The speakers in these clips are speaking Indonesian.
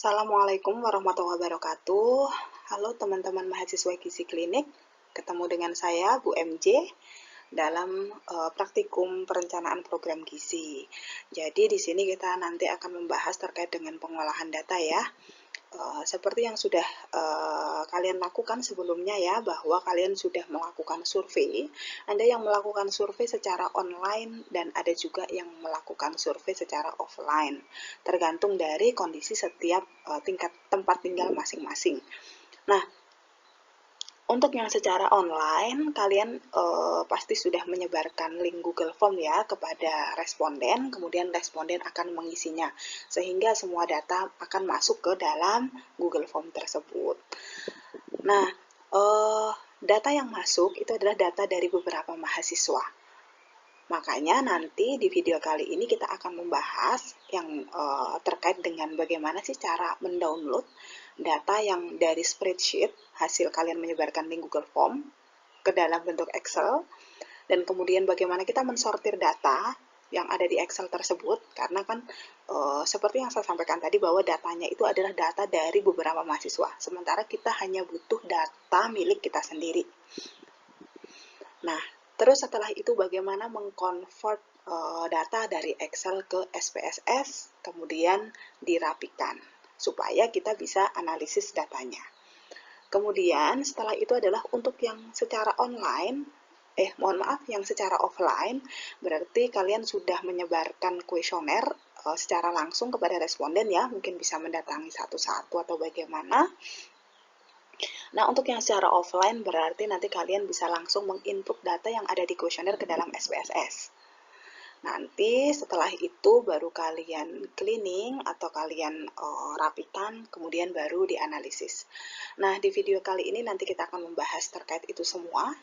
Assalamualaikum warahmatullahi wabarakatuh. Halo teman-teman mahasiswa gizi klinik, ketemu dengan saya Bu MJ dalam praktikum perencanaan program gizi. Jadi di sini kita nanti akan membahas terkait dengan pengolahan data ya. Seperti yang sudah kalian lakukan sebelumnya ya, bahwa kalian sudah melakukan survei. Ada yang melakukan survei secara online dan ada juga yang melakukan survei secara offline, tergantung dari kondisi setiap tingkat tempat tinggal masing-masing. Nah, untuk yang secara online, kalian pasti sudah menyebarkan link Google Form ya kepada responden, kemudian responden akan mengisinya, sehingga semua data akan masuk ke dalam Google Form tersebut. Nah, data yang masuk itu adalah data dari beberapa mahasiswa. Makanya nanti di video kali ini kita akan membahas yang terkait dengan bagaimana sih cara mendownload data yang dari spreadsheet, hasil kalian menyebarkan link Google Form ke dalam bentuk Excel, dan kemudian bagaimana kita mensortir data yang ada di Excel tersebut, karena kan seperti yang saya sampaikan tadi bahwa datanya itu adalah data dari beberapa mahasiswa, sementara kita hanya butuh data milik kita sendiri. Nah, terus setelah itu bagaimana mengkonvert data dari Excel ke SPSS, kemudian dirapikan, supaya kita bisa analisis datanya. Kemudian setelah itu adalah untuk yang secara online, yang secara offline, berarti kalian sudah menyebarkan kuesioner secara langsung kepada responden ya, mungkin bisa mendatangi satu-satu atau bagaimana. Nah, untuk yang secara offline berarti nanti kalian bisa langsung menginput data yang ada di kuesioner ke dalam SPSS. Nanti setelah itu baru kalian cleaning atau kalian rapikan, kemudian baru dianalisis. Nah, di video kali ini nanti kita akan membahas terkait itu semua.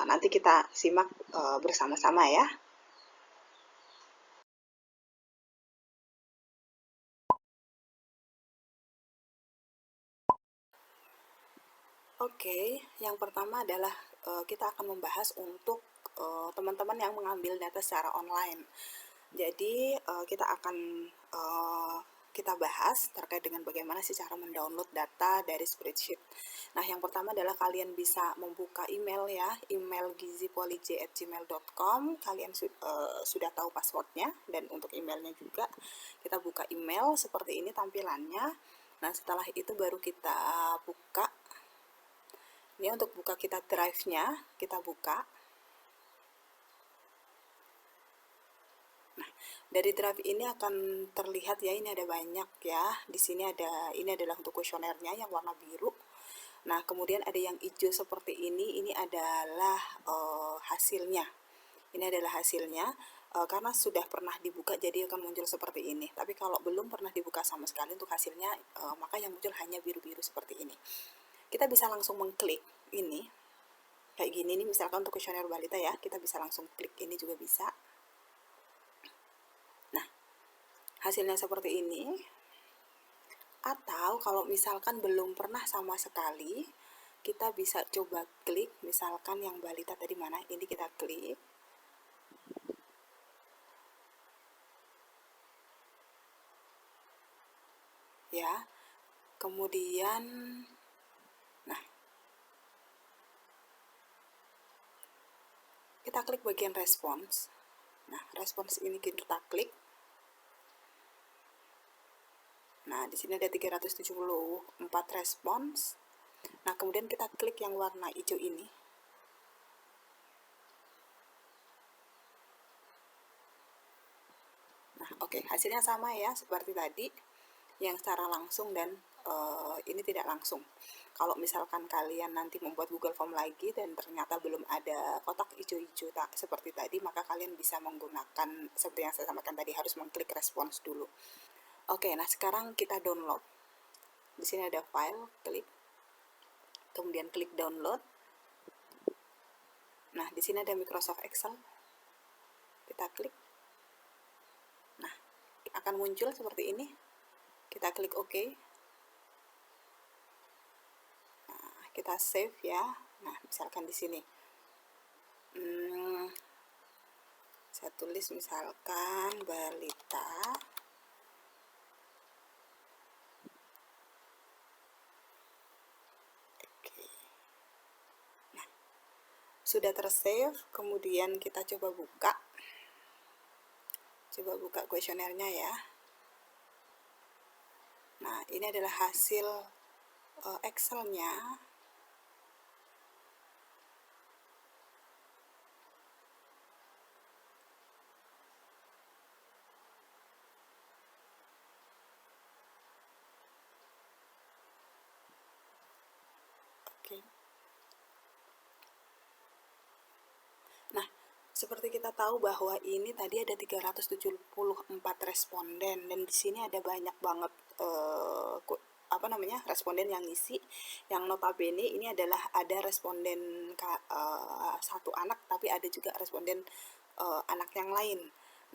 Nanti kita simak bersama-sama ya. Oke, yang pertama adalah kita akan membahas untuk teman-teman yang mengambil data secara online. Jadi kita akan kita bahas terkait dengan bagaimana sih cara mendownload data dari spreadsheet. Nah, yang pertama adalah kalian bisa membuka email ya, email gizipolij@gmail.com. Kalian sudah tahu passwordnya, dan untuk emailnya juga kita buka email seperti ini tampilannya. Nah, setelah itu baru kita buka. Ini untuk buka kita drive-nya, kita buka. Nah, dari drive ini akan terlihat ya, ini ada banyak ya. Di sini ini adalah untuk kuesionernya yang warna biru. Nah, kemudian ada yang hijau seperti ini adalah hasilnya. Ini adalah hasilnya. Karena sudah pernah dibuka jadi akan muncul seperti ini. Tapi kalau belum pernah dibuka sama sekali untuk hasilnya, maka yang muncul hanya biru-biru seperti ini. Kita bisa langsung mengklik ini. Kayak gini nih, misalkan untuk kuesioner balita ya, kita bisa langsung klik ini juga bisa. Nah, hasilnya seperti ini. Atau kalau misalkan belum pernah sama sekali, kita bisa coba klik, misalkan yang balita tadi mana, ini kita klik. Ya, kemudian, nah, kita klik bagian respons. Nah, respons ini kita klik. Nah, di sini ada 374 respons. Nah, kemudian kita klik yang warna hijau ini. Nah, oke, hasilnya sama ya seperti tadi, yang secara langsung dan ini tidak langsung. Kalau misalkan kalian nanti membuat Google Form lagi dan ternyata belum ada kotak hijau-hijau seperti tadi, maka kalian bisa menggunakan seperti yang saya sampaikan tadi, harus mengklik respons dulu. Oke, nah sekarang kita download. Di sini ada file, klik. Kemudian klik download. Nah, di sini ada Microsoft Excel. Kita klik. Nah, akan muncul seperti ini. Kita klik OK. Nah, kita save ya. Nah, misalkan di sini. Saya tulis misalkan balita sudah tersave, kemudian kita coba buka kuesionernya ya. Nah, ini adalah hasil Excel-nya. Oke. Nah, seperti kita tahu bahwa ini tadi ada 374 responden, dan di sini ada banyak banget responden yang ngisi, yang notabene ini adalah ada responden satu anak, tapi ada juga responden anak yang lain.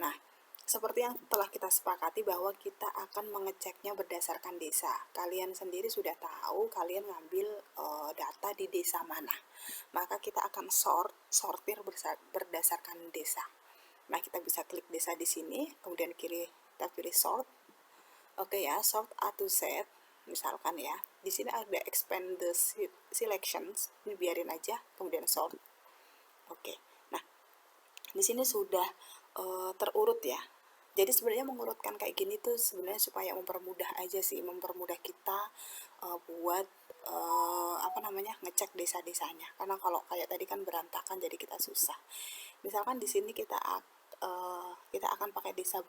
Nah, seperti yang telah kita sepakati bahwa kita akan mengeceknya berdasarkan desa. Kalian sendiri sudah tahu kalian ngambil data di desa mana. Maka kita akan sortir berdasarkan desa. Nah, kita bisa klik desa di sini, kemudian kita pilih sort. Oke ya, sort A to Z. Misalkan ya, di sini ada expand the selections. Ini biarin aja, kemudian sort. Oke. Nah, di sini sudah terurut ya. Jadi sebenarnya mengurutkan kayak gini tuh sebenarnya supaya mempermudah aja sih, mempermudah kita buat ngecek desa-desanya. Karena kalau kayak tadi kan berantakan, jadi kita susah. Misalkan di sini kita akan pakai desa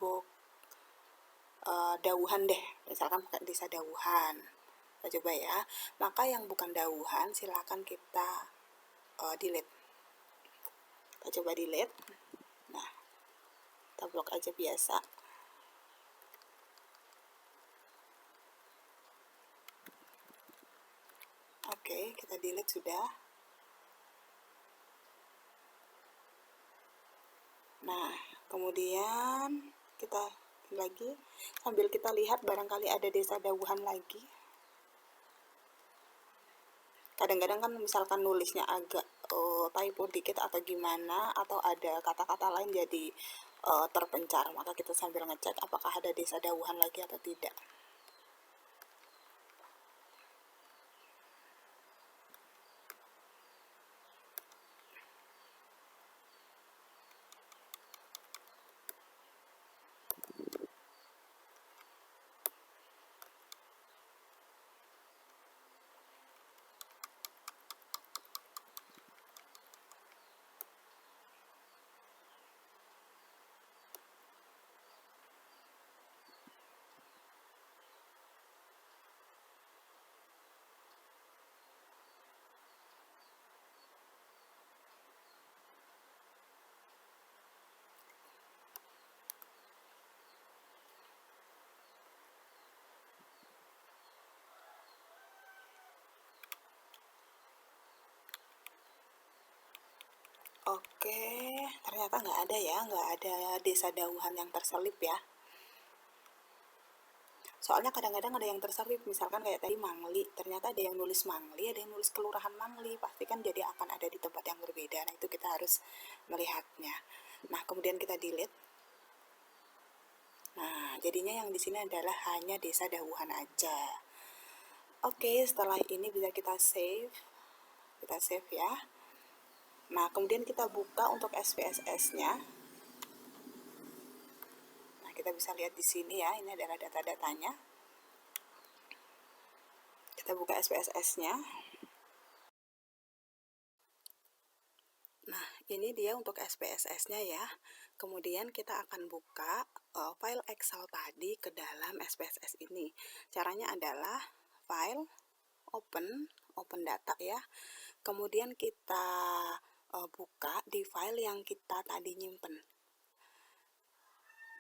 Dauhan deh. Misalkan pakai desa Dauhan. Kita coba ya. Maka yang bukan Dauhan silakan kita delete. Kita coba delete. Nah, kita blok aja biasa. Oke, kita delete sudah. Nah, kemudian kita lagi sambil kita lihat barangkali ada desa Dauhan lagi. Kadang-kadang kan misalkan nulisnya agak typo dikit atau gimana, atau ada kata-kata lain jadi terpencar, maka kita sambil ngecek apakah ada desa Dauhan lagi atau tidak. Oke, ternyata nggak ada ya, nggak ada desa Dauhan yang terselip ya. Soalnya kadang-kadang ada yang terselip, misalkan kayak tadi Mangli, ternyata ada yang nulis Mangli, ada yang nulis Kelurahan Mangli, pasti kan jadi akan ada di tempat yang berbeda. Nah, itu kita harus melihatnya. Nah, kemudian kita delete. Nah, jadinya yang di sini adalah hanya desa Dauhan aja. Oke, setelah ini bisa kita save. Kita save ya. Nah, kemudian kita buka untuk SPSS-nya. Nah, kita bisa lihat di sini ya, ini adalah data-datanya. Kita buka SPSS-nya. Nah, ini dia untuk SPSS-nya ya. Kemudian kita akan buka file Excel tadi ke dalam SPSS ini. Caranya adalah file, open data ya. Kemudian kita buka di file yang kita tadi nyimpen.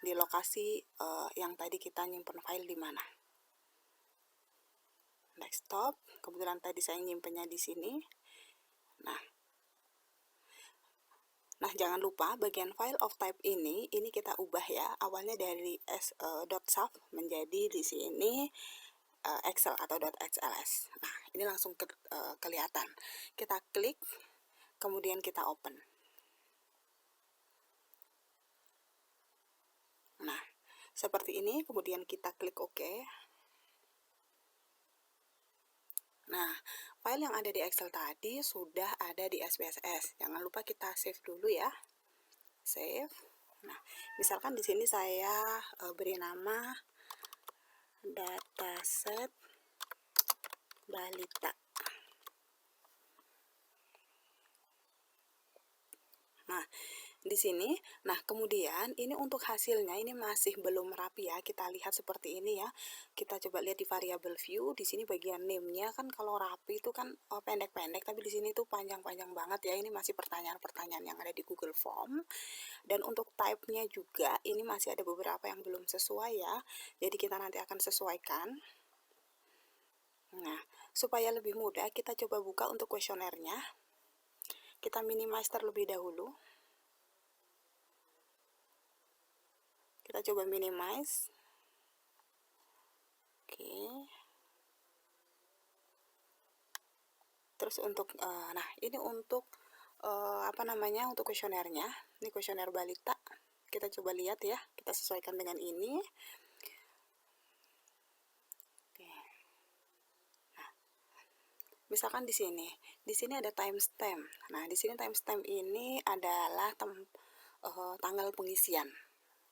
Di lokasi yang tadi kita nyimpen file di mana. Desktop, kebetulan tadi saya nyimpennya di sini. Nah, jangan lupa bagian file of type ini kita ubah ya. Awalnya dari .sav menjadi di sini Excel atau .xls. Nah, ini langsung kelihatan. Kita klik, kemudian kita open. Nah, seperti ini, kemudian kita klik OK. Nah, file yang ada di Excel tadi sudah ada di SPSS. Jangan lupa kita save dulu ya. Save. Nah, misalkan di sini saya beri nama dataset balita. Nah, di sini, kemudian ini untuk hasilnya ini masih belum rapi ya. Kita lihat seperti ini ya. Kita coba lihat di variable view. Di sini bagian name-nya kan kalau rapi itu kan pendek-pendek, tapi di sini tuh panjang-panjang banget ya. Ini masih pertanyaan-pertanyaan yang ada di Google Form. Dan untuk type-nya juga ini masih ada beberapa yang belum sesuai ya. Jadi kita nanti akan sesuaikan. Nah, supaya lebih mudah kita coba buka untuk kuesionernya. Kita minimize terlebih dahulu. Kita coba minimize. Oke. Terus untuk ini untuk untuk kuesionernya. Ini kuesioner balita. Kita coba lihat ya. Kita sesuaikan dengan ini. Oke. Nah, misalkan di sini ada timestamp. Nah, di sini timestamp ini adalah tanggal pengisian.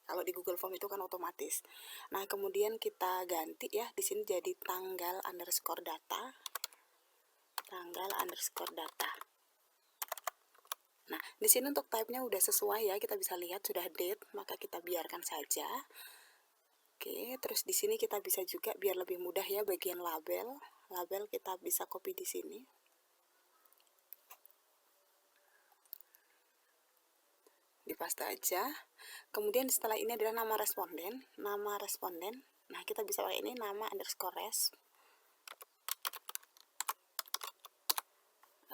Kalau di Google Form itu kan otomatis. Nah, kemudian kita ganti ya, di sini jadi tanggal underscore data. Tanggal underscore data. Nah, di sini untuk type-nya udah sesuai ya, kita bisa lihat sudah date, maka kita biarkan saja. Oke, terus di sini kita bisa juga biar lebih mudah ya bagian label. Label kita bisa copy di sini. Dipaste aja. Kemudian setelah ini adalah nama responden. Nama responden. Nah, kita bisa pakai ini nama underscore res.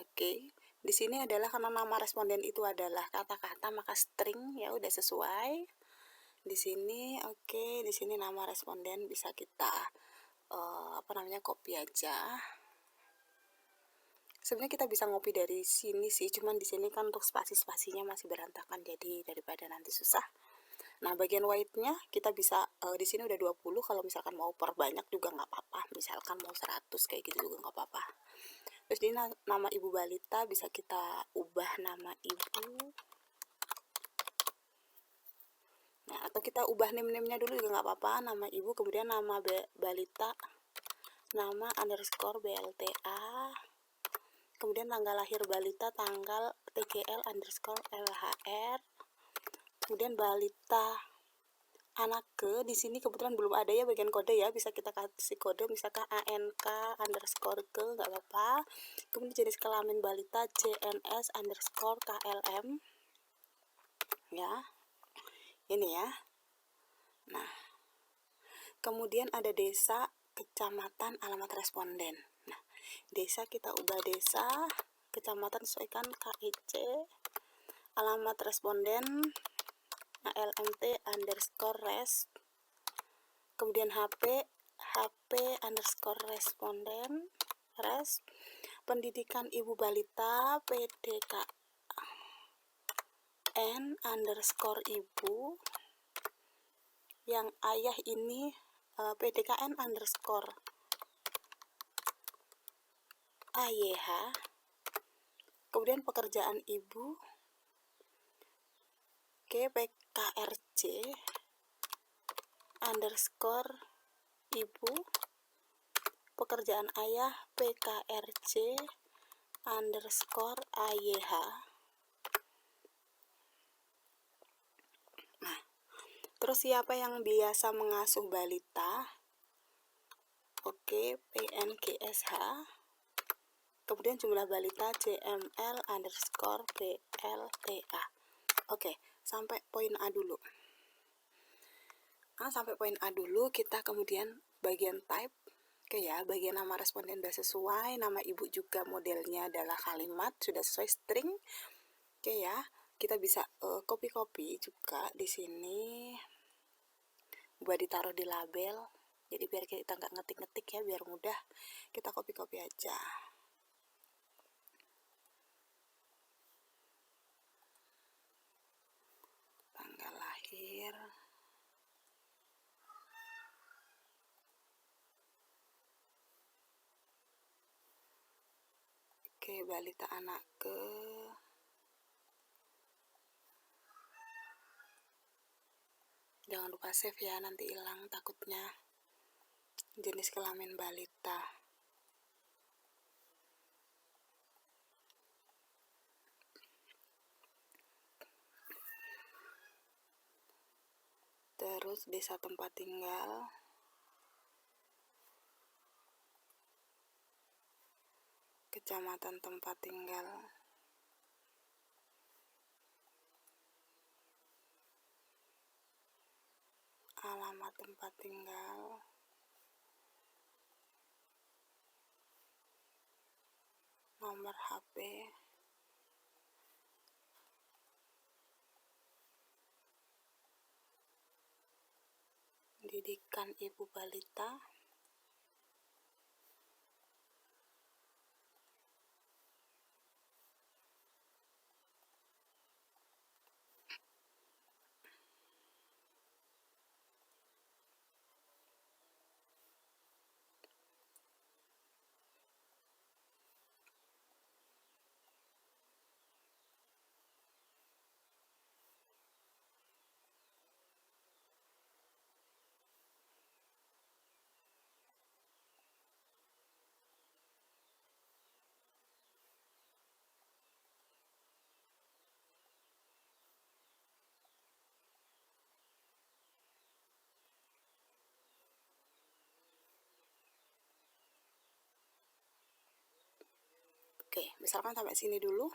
Oke. Di sini adalah karena nama responden itu adalah kata-kata maka string ya udah sesuai. Di sini oke, di sini nama responden bisa kita copy aja. Sebenarnya kita bisa ngopi dari sini sih, cuman di sini kan untuk spasi-spasinya masih berantakan, jadi daripada nanti susah. Nah, bagian white-nya kita bisa di sini udah 20, kalau misalkan mau perbanyak juga nggak apa-apa. Misalkan mau 100 kayak gitu juga nggak apa-apa. Terus ini nama ibu balita bisa kita ubah nama ibu. Nah, atau kita ubah name-nya dulu juga nggak apa-apa. Nama ibu, kemudian nama balita, nama underscore BLTA. Kemudian tanggal lahir balita, tanggal TGL underscore LHR. Kemudian balita anak ke, di sini kebetulan belum ada ya bagian kode ya, bisa kita kasih kode misalkan ANK underscore ke, nggak apa-apa. Kemudian jenis kelamin balita JNS underscore KLM ya, ini ya. Nah, kemudian ada desa, kecamatan, alamat responden. Nah, desa kita ubah desa, kecamatan sesuaikan KIC, alamat responden ALMT underscore res, kemudian HP underscore responden res, pendidikan ibu balita PDKN underscore ibu, yang ayah ini PDKN underscore AYH, kemudian pekerjaan ibu PKRC underscore ibu, pekerjaan ayah PKRC underscore AYH. Nah, terus siapa yang biasa mengasuh balita? Oke, PNGSH. Kemudian jumlah balita JML underscore BLTA. Oke, sampai poin A dulu. Nah, sampai poin A dulu, kita kemudian bagian type. Oke ya, bagian nama responden sudah sesuai, nama ibu juga modelnya adalah kalimat, sudah sesuai string. Oke ya, kita bisa copy juga di sini buat ditaruh di label. Jadi biar kita nggak ngetik-ngetik ya, biar mudah, kita copy aja. Tanggal lahir. Oke, balita anak ke. Jangan lupa save ya, nanti hilang takutnya. Jenis kelamin balita. Terus desa tempat tinggal. Kecamatan tempat tinggal. Alamat tempat tinggal. Nomor HP. Didikan ibu balita. Oke, misalkan sampai sini dulu.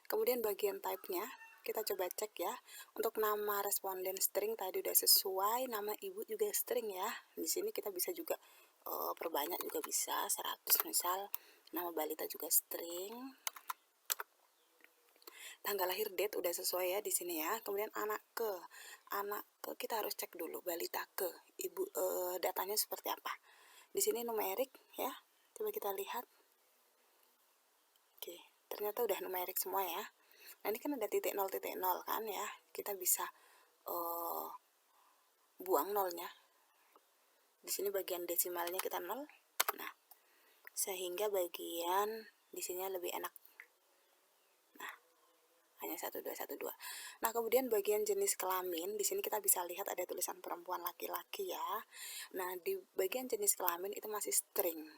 Kemudian bagian type-nya kita coba cek ya. Untuk nama responden string tadi udah sesuai, nama ibu juga string ya. Di sini kita bisa juga perbanyak juga bisa 100 misal. Nama balita juga string. Tanggal lahir date udah sesuai ya di sini ya. Kemudian anak ke kita harus cek dulu balita ke ibu datanya seperti apa. Di sini numerik ya. Coba kita lihat. Oke, ternyata udah numerik semua ya. Nah, ini kan ada titik 0 kan ya. Kita bisa buang nolnya. Di sini bagian desimalnya kita 0. Nah, sehingga bagian di sini lebih enak. Nah, hanya 1212. Nah, kemudian bagian jenis kelamin, di sini kita bisa lihat ada tulisan perempuan laki-laki ya. Nah, di bagian jenis kelamin itu masih string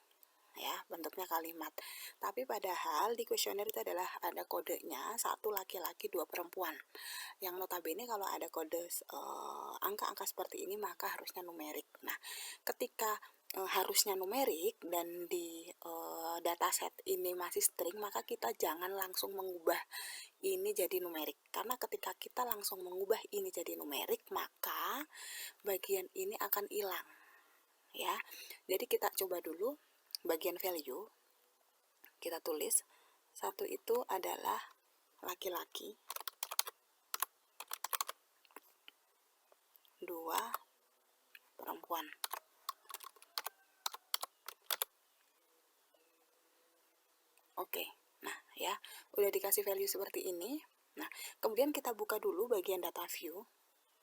ya, bentuknya kalimat. Tapi padahal di kuesioner itu adalah ada kodenya 1 laki-laki 2 perempuan. Yang notabene kalau ada kode angka-angka seperti ini maka harusnya numerik. Nah, ketika harusnya numerik dan di dataset ini masih string, maka kita jangan langsung mengubah ini jadi numerik. Karena ketika kita langsung mengubah ini jadi numerik, maka bagian ini akan hilang. Ya. Jadi kita coba dulu bagian value. Kita tulis 1 itu adalah laki-laki, 2 perempuan. Oke, nah ya, udah dikasih value seperti ini. Nah, kemudian kita buka dulu bagian data view.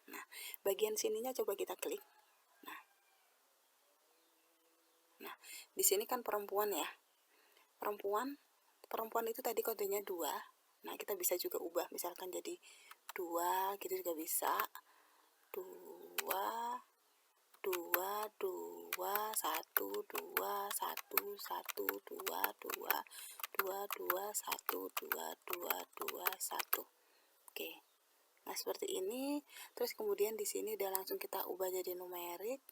Nah, bagian sininya coba kita klik. Nah, di sini kan perempuan ya. Perempuan itu tadi kodenya 2. Nah, kita bisa juga ubah misalkan jadi 2 gitu juga bisa. 2 2 2 1 2 1 2 1 2 2 2 2 1 2 2 2 1. Oke. Nah, seperti ini. Terus kemudian di sini udah langsung kita ubah jadi numerik.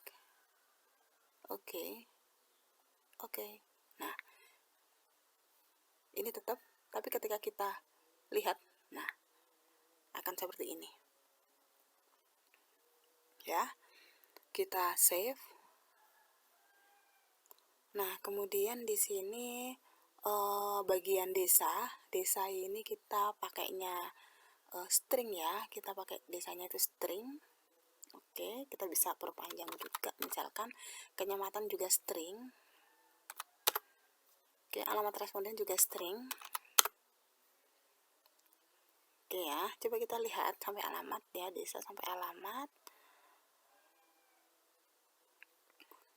Oke. Nah, ini tetap, tapi ketika kita lihat, nah, akan seperti ini. Ya. Kita save. Nah, kemudian di sini bagian desa ini kita pakainya string ya. Kita pakai desanya itu string. Oke, kita bisa perpanjang juga, misalkan kecamatan juga string. Oke, alamat responden juga string. Oke ya, coba kita lihat sampai alamat ya, desa sampai alamat.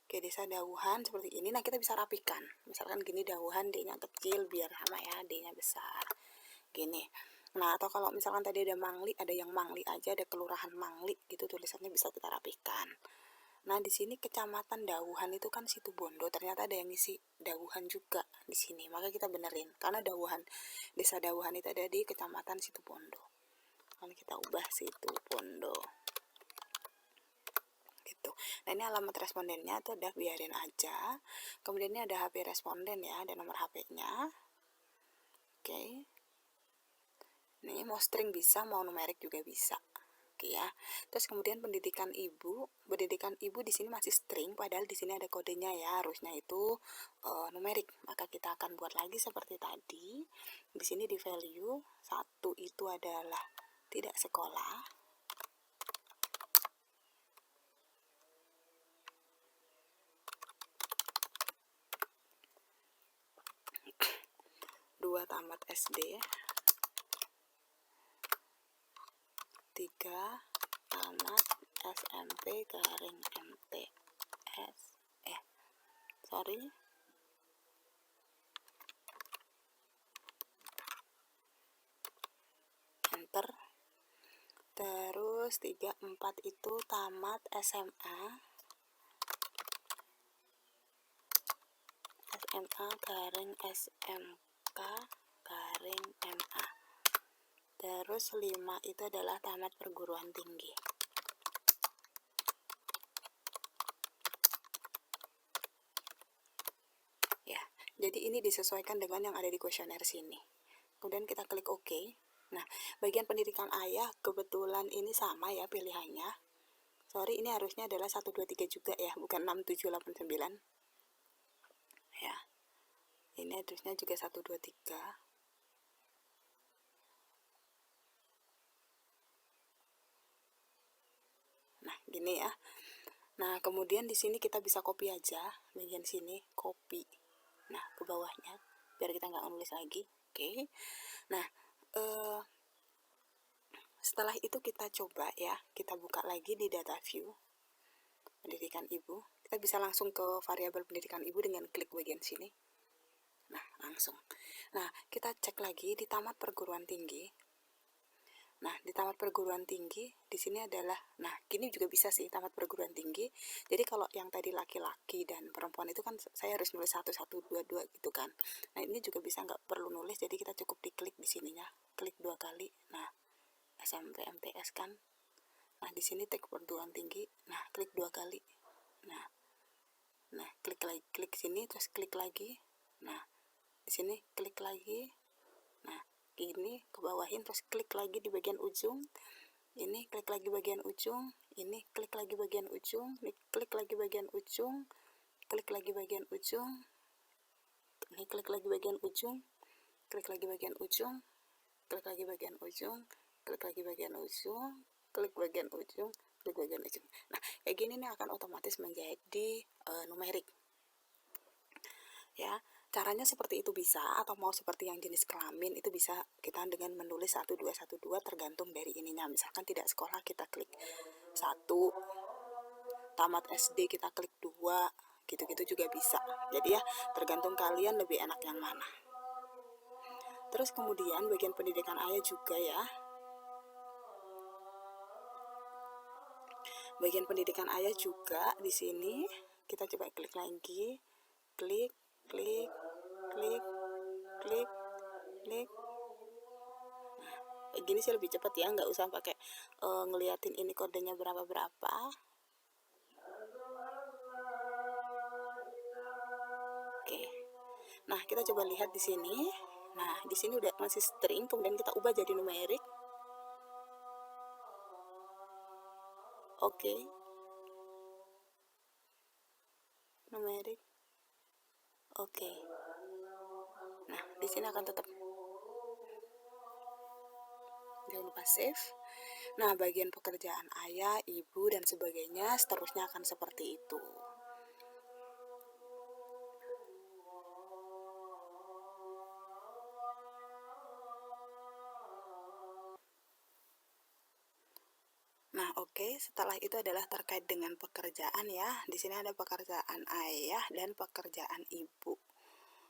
Oke, Oke, desa dauhan seperti ini. Nah, kita bisa rapikan. Misalkan gini dauhan, D-nya kecil biar sama ya, D-nya besar. Gini. Nah, atau kalau misalkan tadi ada Mangli, ada yang Mangli aja, ada kelurahan Mangli gitu tulisannya bisa kita rapikan. Nah, di sini kecamatan Dauhan itu kan Situbondo, ternyata ada yang ngisi Dauhan juga di sini. Maka kita benerin karena Dauhan, desa Dauhan itu ada di kecamatan Situbondo. Kalau kita ubah Situbondo. Gitu. Nah, ini alamat respondennya itu udah biarin aja. Kemudian ini ada HP responden ya, ada nomor HP-nya. Oke. Ini mau string bisa, mau numerik juga bisa. Oke ya. Terus kemudian pendidikan ibu di sini masih string, padahal di sini ada kodenya ya, harusnya itu numerik. Maka kita akan buat lagi seperti tadi. Di sini di value 1 itu adalah tidak sekolah. Dua tamat SD, 3 tamat SMP garing MTS enter. Terus 3, 4 itu tamat SMA garing SMK garing MA. Terus 5 itu adalah tamat perguruan tinggi. Ya, jadi ini disesuaikan dengan yang ada di kuesioner sini. Kemudian kita klik OK. Nah, bagian pendidikan ayah kebetulan ini sama ya pilihannya. Sorry, ini harusnya adalah 1, 2, 3 juga ya, bukan 6, 7, 8, 9. Ya, ini harusnya juga 1, 2, 3. Nah, gini ya. Nah, kemudian di sini kita bisa copy aja, bagian sini, copy. Nah, ke bawahnya, biar kita nggak nulis lagi. Oke. Nah, setelah itu kita coba ya, kita buka lagi di data view, pendidikan ibu. Kita bisa langsung ke variabel pendidikan ibu dengan klik bagian sini. Nah, langsung. Nah, kita cek lagi di tamat perguruan tinggi. Nah, di tamat perguruan tinggi, di sini adalah, nah, gini juga bisa sih, tamat perguruan tinggi. Jadi kalau yang tadi laki-laki dan perempuan itu kan saya harus nulis 1, 1, 2, 2 gitu kan. Nah, ini juga bisa nggak perlu nulis, jadi kita cukup diklik di sininya. Klik 2 kali. Nah, SMP MTS kan. Nah, di sini tag perguruan tinggi. Nah, klik 2 kali. Nah, klik lagi, klik sini, terus klik lagi. Nah, di sini klik lagi. Nah, ini ke bawahin, terus klik lagi di bagian ujung. Ini klik lagi bagian ujung. Ini klik lagi bagian ujung. Ini klik lagi bagian ujung. Klik lagi bagian ujung. Ini klik lagi bagian ujung. Klik lagi bagian ujung. Klik lagi bagian ujung. Klik lagi bagian ujung. Klik bagian ujung. Klik bagian ujung. Nah, kayak gini nih akan otomatis menjadi numerik. Ya, caranya seperti itu bisa, atau mau seperti yang jenis kelamin itu bisa kita dengan menulis 1212 tergantung dari ininya. Misalkan tidak sekolah kita klik 1, tamat SD kita klik 2, gitu-gitu juga bisa. Jadi ya tergantung kalian lebih enak yang mana. Terus kemudian bagian pendidikan ayah juga ya. Bagian pendidikan ayah juga di sini kita coba klik lagi. Klik, klik, klik, klik, klik. Nah, gini sih lebih cepat ya, nggak usah pakai ngeliatin ini kodenya berapa. Oke. Nah, kita coba lihat di sini. Nah, di sini udah masih string, kemudian kita ubah jadi numerik. Oke. Numerik. Oke. Nah, di sini akan tetap. Jangan lupa save. Nah, bagian pekerjaan ayah, ibu, dan sebagainya seterusnya akan seperti itu. Nah, oke, setelah itu adalah terkait dengan pekerjaan ya. Di sini ada pekerjaan ayah dan pekerjaan ibu.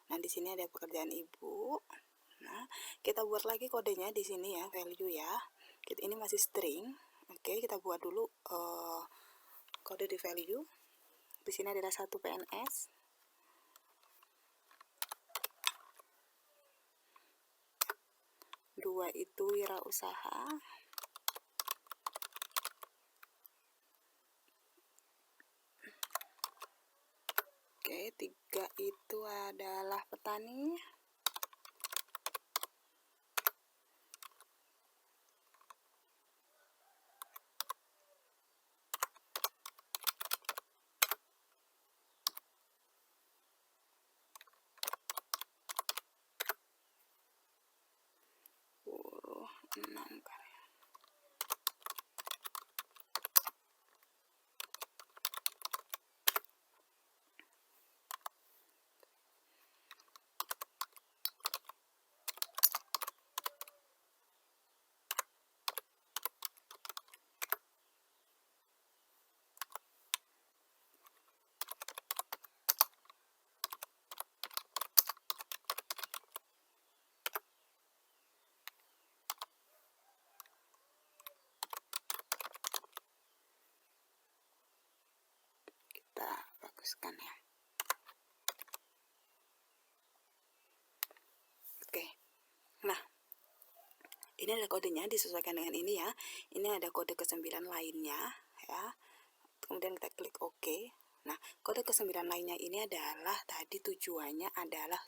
Nah, di sini ada pekerjaan ibu. Nah, kita buat lagi kodenya di sini ya, value ya. Ini masih string. Oke, kita buat dulu kode di value. Di sini adalah 1 PNS. 2 itu wirausaha. Oke, 3 itu adalah petani. 6 karya. Kita baguskan ya. Oke. Nah, ini ada kodenya, disesuaikan dengan ini ya. Ini ada kode ke-9 lainnya ya. Kemudian kita klik OK. Nah, kode ke-9 lainnya ini adalah tadi tujuannya adalah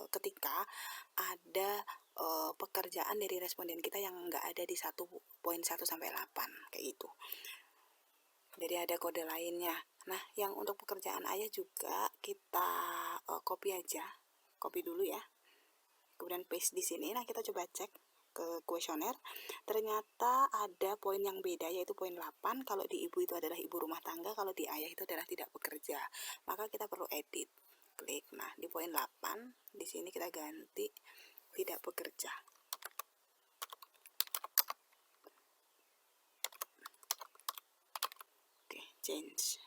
ketika ada pekerjaan dari responden kita yang nggak ada di 1.1 sampai 8 kayak gitu. Jadi ada kode lainnya. Nah, yang untuk pekerjaan ayah juga kita copy aja. Copy dulu ya. Kemudian paste di sini. Nah, kita coba cek ke kuesioner. Ternyata ada poin yang beda, yaitu poin 8. Kalau di ibu itu adalah ibu rumah tangga, kalau di ayah itu adalah tidak bekerja. Maka kita perlu edit. Klik. Nah, di poin 8 di sini kita ganti tidak bekerja. Oke, change.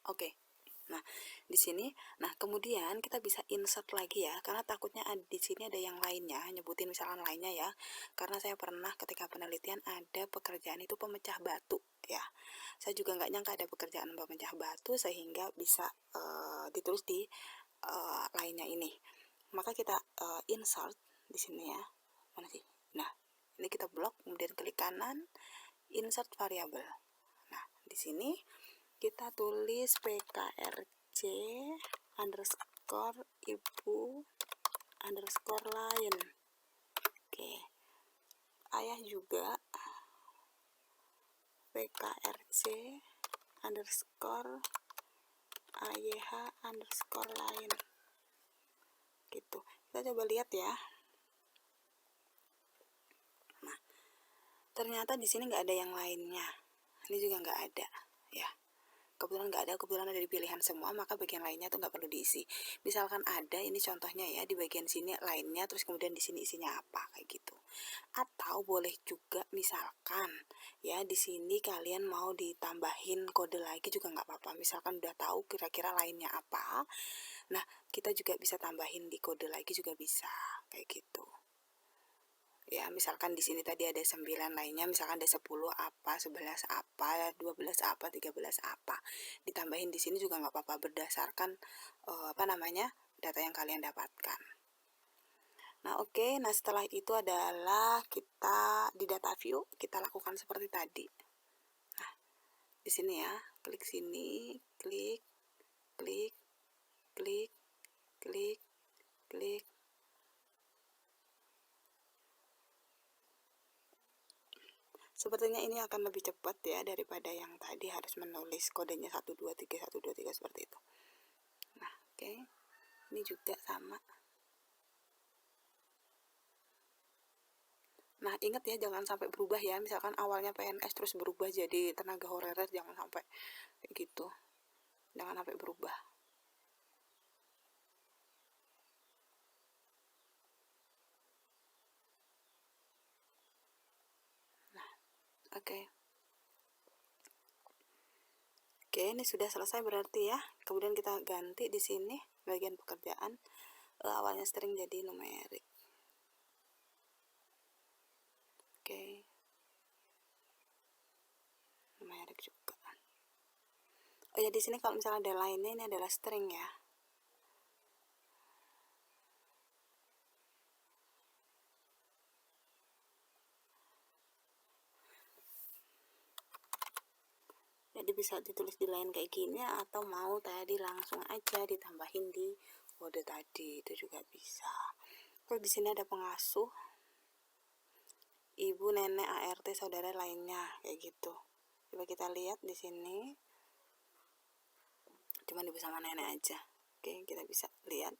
Oke. Nah, di sini, nah kemudian kita bisa insert lagi ya, karena takutnya di sini ada yang lainnya, nyebutin misalkan lainnya ya. Karena saya pernah ketika penelitian ada pekerjaan itu pemecah batu ya. Saya juga nggak nyangka ada pekerjaan pemecah batu sehingga bisa ditulis di lainnya ini. Maka kita insert di sini ya. Mana sih? Nah, ini kita blok, kemudian klik kanan, insert variabel. Nah, di sini kita tulis PKRC underscore ibu underscore lain. Oke, ayah juga PKRC underscore AYH underscore lain. Gitu. Kita coba lihat ya. Nah, ternyata di sini nggak ada yang lainnya. Ini juga nggak ada ya. Kebetulan nggak ada, kebetulan ada di pilihan semua, maka bagian lainnya tuh nggak perlu diisi. Misalkan ada, ini contohnya ya, di bagian sini lainnya, terus kemudian di sini isinya apa, kayak gitu. Atau boleh juga misalkan ya, di sini kalian mau ditambahin kode lagi juga nggak apa-apa. Misalkan udah tahu kira-kira lainnya apa, nah kita juga bisa tambahin di kode lagi juga bisa, kayak gitu. Ya, misalkan di sini tadi ada 9 lainnya, misalkan ada 10 apa, 11 apa, 12 apa, 13 apa. Ditambahin di sini juga nggak apa-apa berdasarkan data yang kalian dapatkan. Nah, oke. Nah, setelah itu adalah kita di data view kita lakukan seperti tadi. Nah, di sini ya, klik sini, klik, klik, klik, klik, klik. Sepertinya ini akan lebih cepat ya daripada yang tadi harus menulis kodenya 123 123 seperti itu. Nah, oke. Ini juga sama. Nah, ingat ya, jangan sampai berubah ya. Misalkan awalnya PNS terus berubah jadi tenaga honorer, jangan sampai kayak gitu. Jangan sampai berubah. Nah, oke. Oke, ini sudah selesai berarti ya. Kemudian kita ganti di sini bagian pekerjaan, awalnya string jadi numerik. Oke, numerik juga. Oh ya, di sini kalau misalnya ada lainnya, ini adalah string ya. Jadi bisa ditulis di line kayak gini, atau mau tadi langsung aja ditambahin di kode tadi, itu juga bisa. Terus di sini ada pengasuh, ibu, nenek, ART, saudara lainnya kayak gitu. Coba kita lihat di sini. Cuman ibu sama nenek aja. Oke, kita bisa lihat.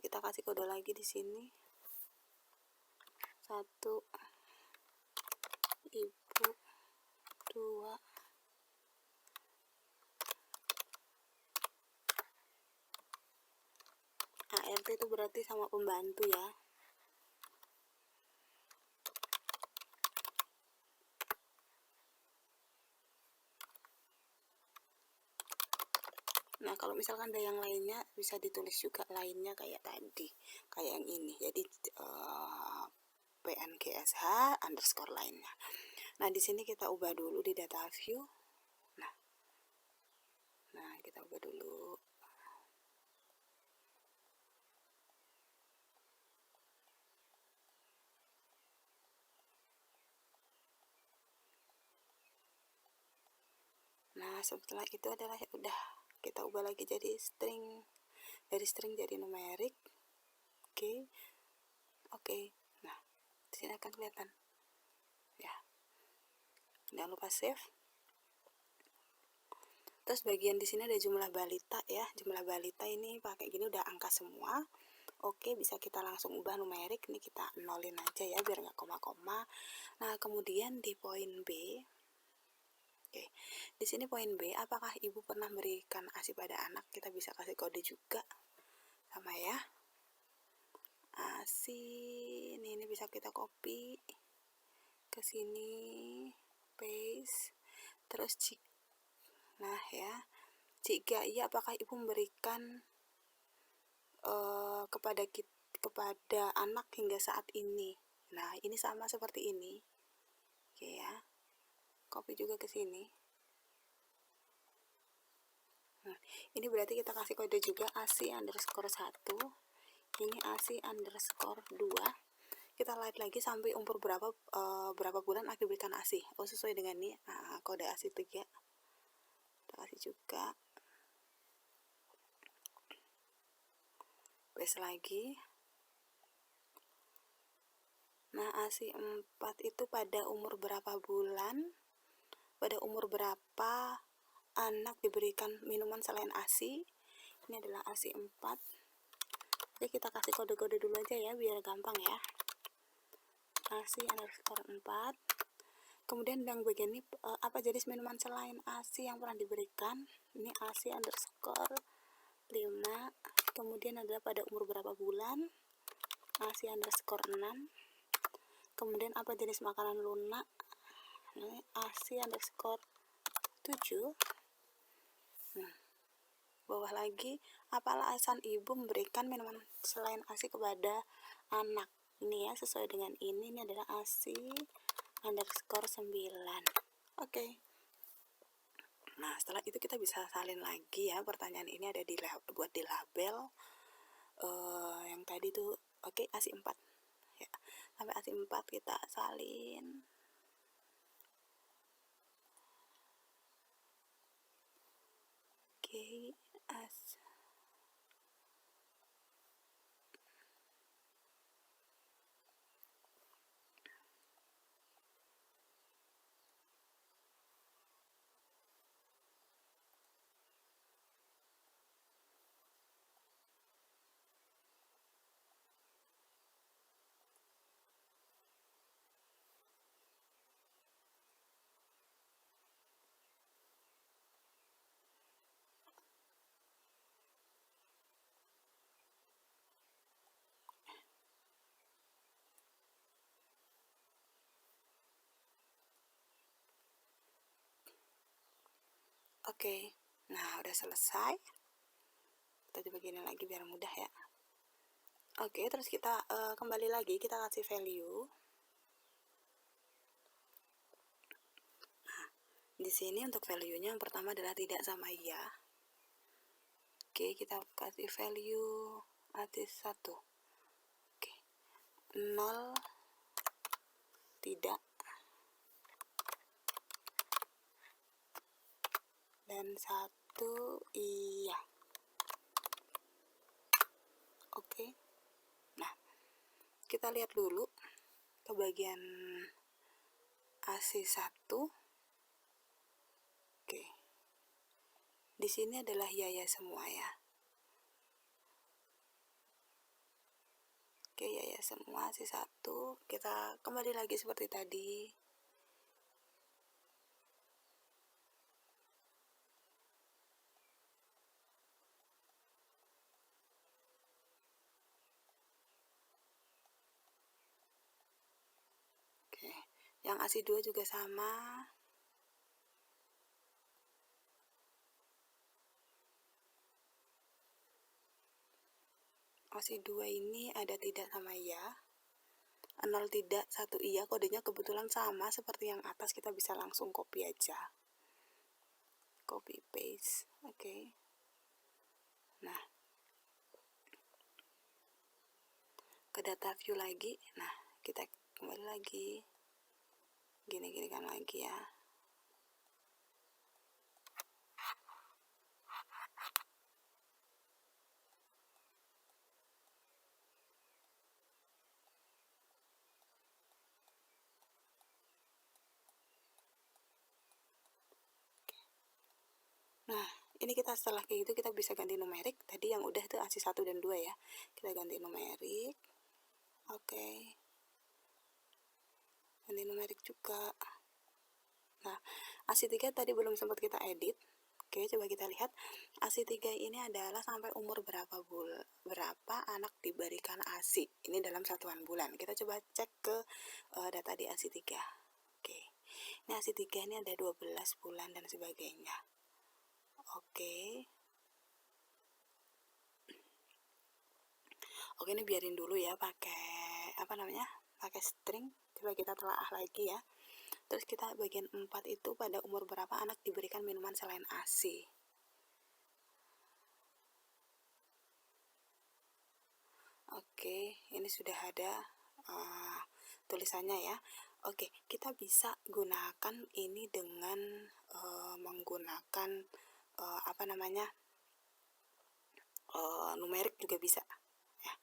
Kita kasih kode lagi di sini. 1, ibu, 2, ART itu berarti sama pembantu ya. Nah, kalau misalkan ada yang lainnya bisa ditulis juga lainnya kayak tadi, kayak yang ini. Jadi PNGSH underscore lainnya. Nah, di sini kita ubah dulu di data view. Nah, kita ubah dulu. Nah, setelah itu adalah ya udah kita ubah lagi jadi string, dari string jadi numerik. Oke. Nah, di sini akan kelihatan ya. Jangan lupa save. Terus bagian di sini ada jumlah balita ya. Jumlah balita ini pakai gini udah angka semua. Oke, bisa kita langsung ubah numerik. Ini kita nolin aja ya biar nggak koma-koma. Nah, kemudian di poin B. Oke, di sini poin B, apakah ibu pernah berikan ASI pada anak? Kita bisa kasih kode juga, sama ya. ASI, ini bisa kita copy ke sini, paste, terus nah ya, jika iya, apakah ibu memberikan kepada anak hingga saat ini? Nah, ini sama seperti ini, oke ya. Copy juga ke sini. Nah, ini berarti kita kasih kode juga ASI underscore 1. Ini ASI underscore 2. Kita lihat lagi sampai umur berapa bulan akan diberikan ASI. Oh, sesuai dengan ini kode ASI 3. Kita kasih juga. Paste lagi. Nah, ASI 4 itu pada umur berapa bulan? Pada umur berapa anak diberikan minuman selain ASI? Ini adalah ASI 4. Jadi kita kasih kode-kode dulu aja ya biar gampang ya. ASI underscore 4. Kemudian yang bagian ini apa jenis minuman selain ASI yang pernah diberikan? Ini ASI underscore 5. Kemudian adalah pada umur berapa bulan? ASI underscore 6. Kemudian apa jenis makanan lunak? Ini ASI underscore 7. Bawah lagi, apa alasan ibu memberikan minuman selain ASI kepada anak? Ini ya, sesuai dengan ini adalah ASI underscore 9. Oke. Nah, setelah itu kita bisa salin lagi ya. Pertanyaan ini ada buat di label. Yang tadi tuh, oke, ASI 4 ya. Sampai ASI 4 kita salin. Oke, Oke, nah udah selesai. Kita coba gini lagi biar mudah ya. Oke, terus kita kembali lagi, kita kasih value. Di sini untuk value-nya yang pertama adalah tidak sama iya. Oke, kita kasih value artis 1. Oke. 0 tidak dan 1 iya. Oke. Nah, kita lihat dulu ke bagian AC1. Oke. Di sini adalah ya semua ya. Oke, ya semua AC1. Kita kembali lagi seperti tadi. Oke. Yang AC2 juga sama. AC2 ini ada tidak sama iya. 0 tidak, 1 iya, kodenya kebetulan sama seperti yang atas, kita bisa langsung copy aja. Copy paste. Oke. Nah, ke data view lagi. Nah, kita kembali lagi. Gini kan lagi ya. Nah, ini kita setelah kayak gitu kita bisa ganti numerik. Tadi yang udah itu AC1 dan 2 ya. Kita ganti numerik. Oke. Ganti numerik juga. Nah, AC3 tadi belum sempat kita edit. Oke, coba kita lihat. AC3 ini adalah sampai umur berapa anak diberikan ASI. Ini dalam satuan bulan. Kita coba cek ke data di AC3. Oke. Ini AC3 ini ada 12 bulan dan sebagainya. Oke. Oke, ini biarin dulu ya pakai pakai string. Coba kita telaah lagi ya. Terus kita bagian 4 itu pada umur berapa anak diberikan minuman selain ASI. Oke, ini sudah ada tulisannya ya. Oke, kita bisa gunakan ini dengan menggunakan numerik juga bisa ya.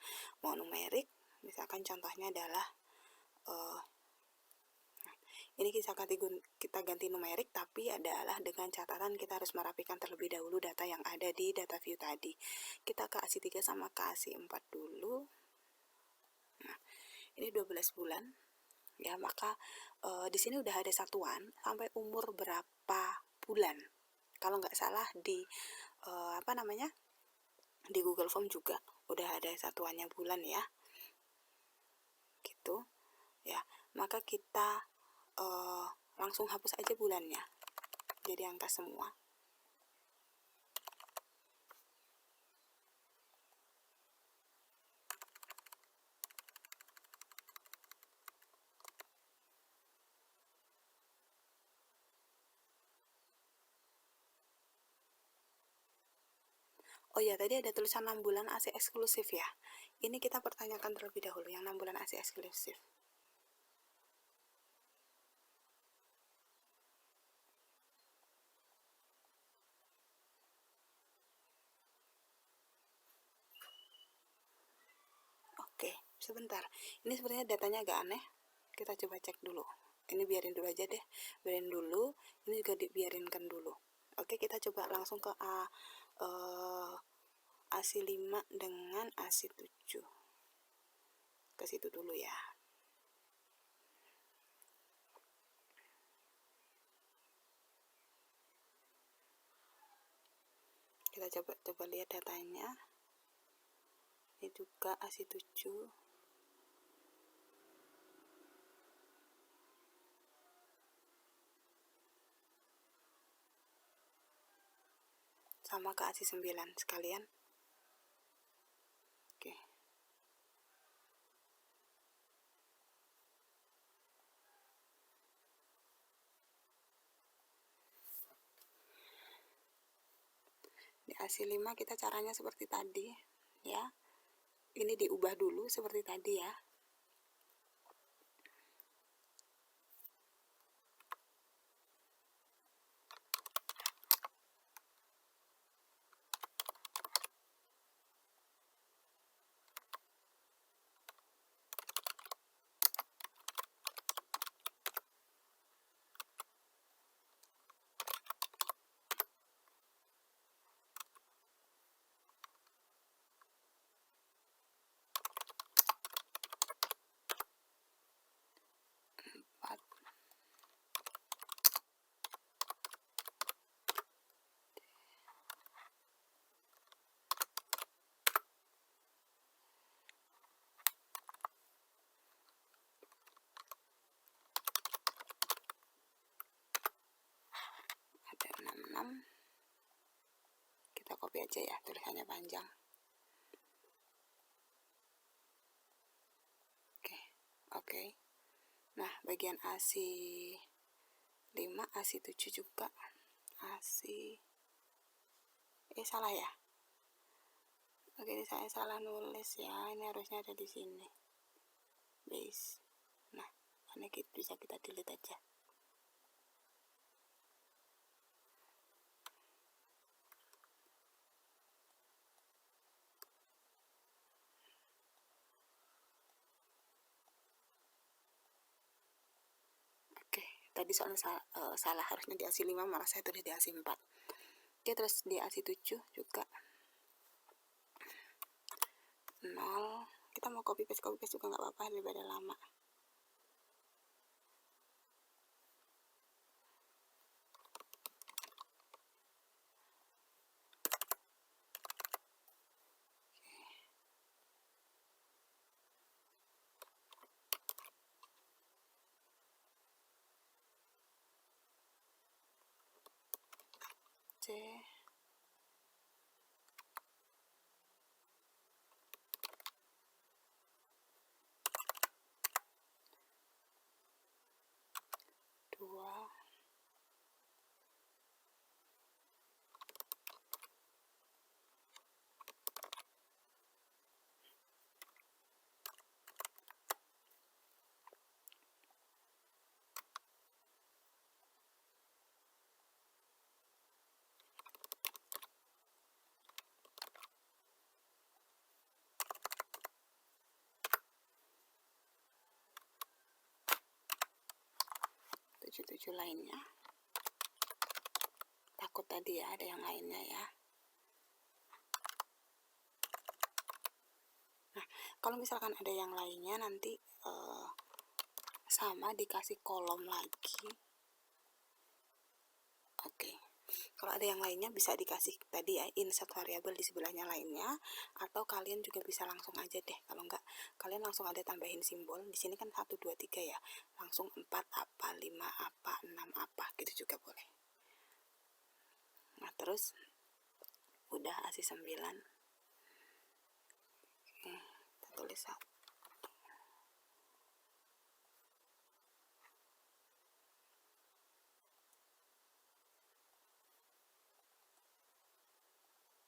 Mau numerik, misalkan contohnya adalah ini kita ganti numerik, tapi adalah dengan catatan kita harus merapikan terlebih dahulu data yang ada di data view tadi. Kita ke AC3 sama ke AC4 dulu. Nah, ini 12 bulan. Ya, maka di sini udah ada satuan sampai umur berapa bulan. Kalau nggak salah di di Google Form juga udah ada satuannya bulan ya. Gitu. Ya, maka kita langsung hapus aja bulannya, jadi angka semua. Oh ya, tadi ada tulisan 6 bulan AC eksklusif ya. Ini kita pertanyakan terlebih dahulu yang 6 bulan AC eksklusif. Oke, sebentar. Ini sebenarnya datanya agak aneh. Kita coba cek dulu. Ini biarin dulu aja deh. Biarin dulu. Ini juga dibiarinkan dulu. Oke, kita coba langsung ke AC5 dengan AC7. Ke situ dulu ya. Kita coba lihat datanya. Ini juga AC7. sama ke ASI 9 sekalian. Oke. Di ASI 5 kita caranya seperti tadi ya. Ini diubah dulu seperti tadi ya. Ada 66. Kita copy aja ya, tulisannya panjang. Oke. Nah, bagian ASI 5, ASI 7 juga. ASI salah ya. Oke, saya salah nulis ya. Ini harusnya ada di sini. Base. Nah, ini bisa kita delete aja. Tadi soalnya salah, harusnya di ASI 5, malah saya tulis di ASI 4. Oke, terus di ASI 7 juga 0. Kita mau copy paste juga nggak apa-apa, daripada lama. C. Dua. Tujuh lainnya. Takut tadi ya ada yang lainnya ya. Nah, kalau misalkan ada yang lainnya nanti sama dikasih kolom lagi. Oke. Kalau ada yang lainnya bisa dikasih tadi ya, insert variabel di sebelahnya lainnya, atau kalian juga bisa langsung aja deh. Kalau enggak, kalian langsung ada tambahin simbol. Di sini kan 1 2 3 ya. Langsung 4 apa, 5 apa, 6 apa gitu juga boleh. Nah, terus udah ASI 9. Kita tulis 1.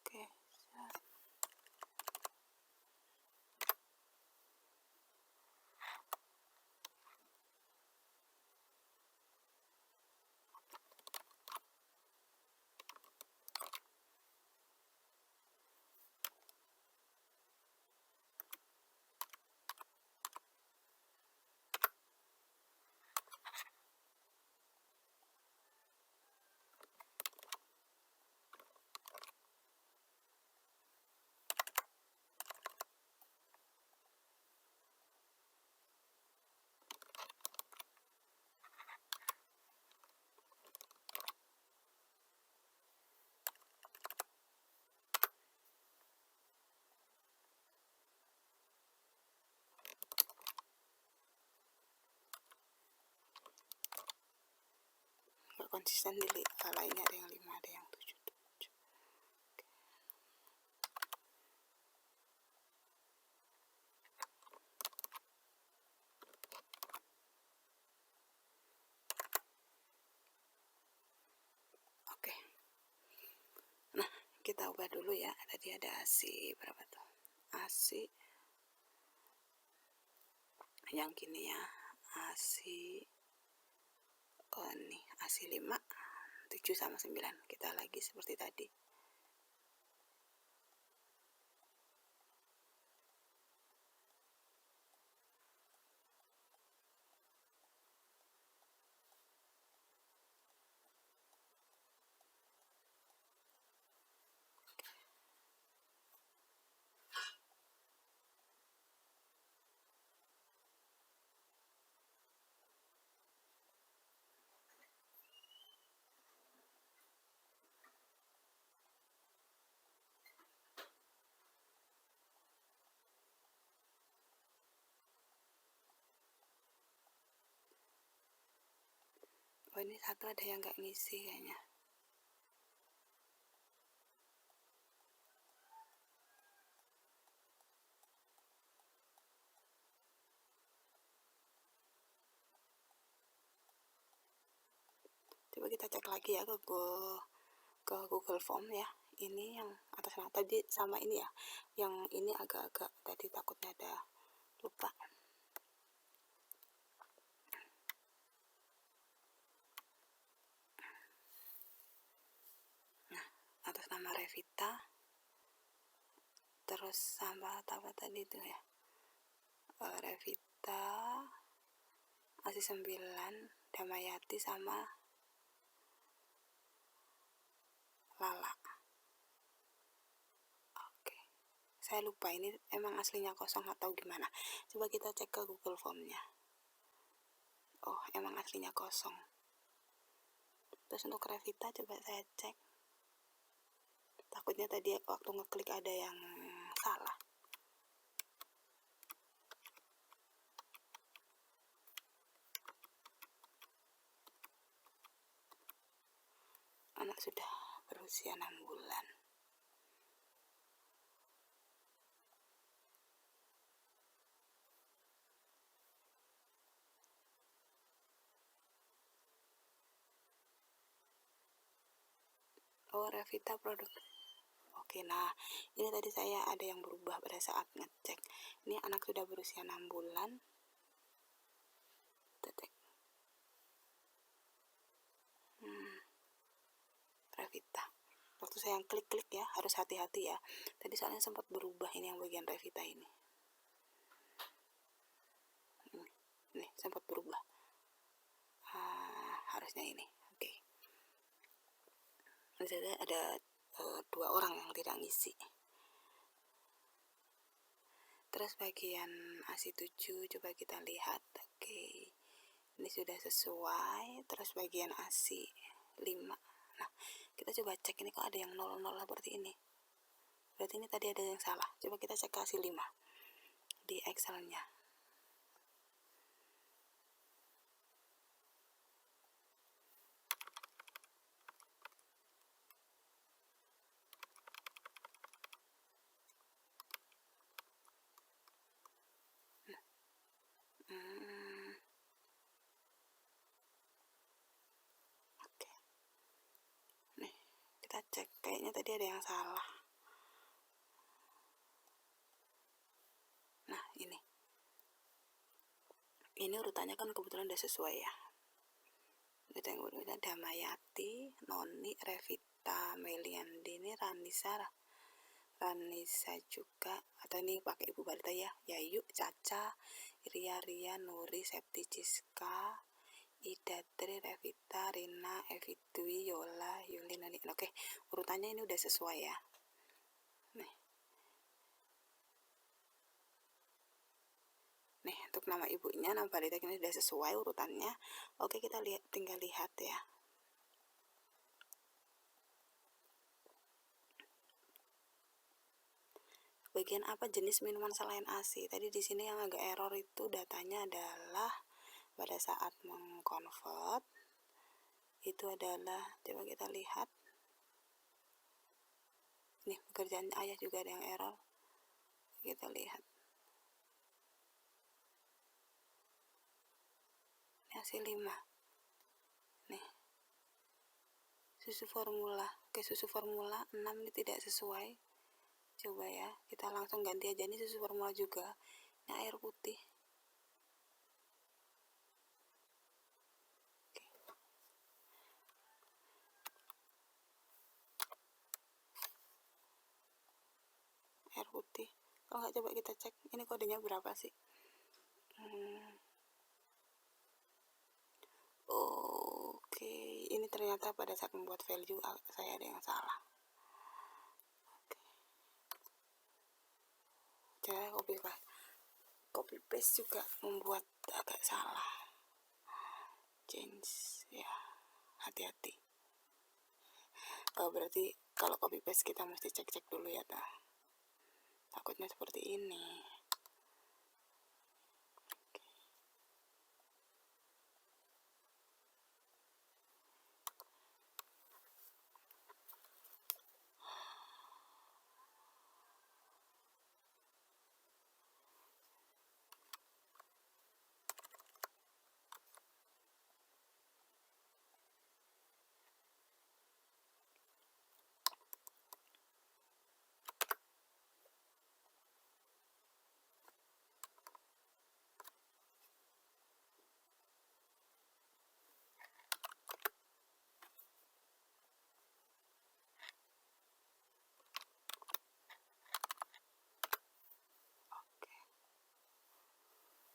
Oke. Nggak konsisten di lainnya, ada yang 5, ada yang 7. kita ubah dulu ya. Tadi ada ASI berapa tuh? ASI yang gini ya. ASI nih ASI 5, 7 sama 9. Kita lagi seperti tadi. Oh, ini satu ada yang nggak ngisi kayaknya. Coba kita cek lagi ya ke Google Form ya. Ini yang atas nama tadi sama ini ya. Yang ini agak-agak tadi takutnya ada lupa. Nah, atas nama Revita. Terus sama apa tadi itu ya. Revita, ASI 9, Damayati sama Lala. Oke. Saya lupa ini emang aslinya kosong atau gimana. Coba kita cek ke Google Formnya. Oh, emang aslinya kosong. Terus untuk Revita coba saya cek. Takutnya tadi waktu ngeklik ada yang salah. Anak sudah berusia 6 bulan. Oh, Revita produk. Oke, nah ini tadi saya ada yang berubah pada saat ngecek. Ini anak sudah berusia 6 bulan. Detek. Revita. Waktu saya yang klik-klik ya, harus hati-hati ya. Tadi soalnya sempat berubah ini yang bagian Revita ini. Ini sempat berubah. Harusnya ini. Oke. Jadi ada 2 orang yang tidak ngisi. Terus bagian ASI 7 coba kita lihat. Oke. Ini sudah sesuai. Terus bagian ASI 5. Nah, kita coba cek ini kok ada yang 00 seperti ini. Berarti ini tadi ada yang salah. Coba kita cek ASI 5 di Excel-nya. Oke. Nih, kita cek. Kayaknya tadi ada yang salah. Nah, ini. Ini urutannya kan kebetulan udah sesuai ya. Kita yang udah Damayati, Noni, Revita, Meliandini, Ranisa juga, atau ini pakai Ibu Balita ya, Yayu, Caca, Ria, Nuri, Septi, Ciska, Ida, Tri, Revita, Rina, Evitwi, Yola, Yuli, Nani. Oke, urutannya ini udah sesuai ya. Nih, untuk nama ibunya, nama balita ini sudah sesuai urutannya. Oke, kita tinggal lihat ya. Bagian apa jenis minuman selain ASI? Tadi di sini yang agak error itu datanya adalah pada saat mengconvert itu adalah, coba kita lihat. Nih, pekerjaan ayah juga ada yang error. Kita lihat. Ini ASI 5. Nih. susu formula. Oke, susu formula 6 ini tidak sesuai. Coba ya, kita langsung ganti aja, ini susu formula juga. Ini air putih. Oke. Air putih. Kalau nggak, coba kita cek, ini kodenya berapa sih? Oke, ini ternyata pada saat membuat value saya ada yang salah. Oke. Copy paste juga membuat agak salah. Change ya, hati-hati. Berarti kalau copy paste kita mesti cek-cek dulu ya, takutnya seperti ini.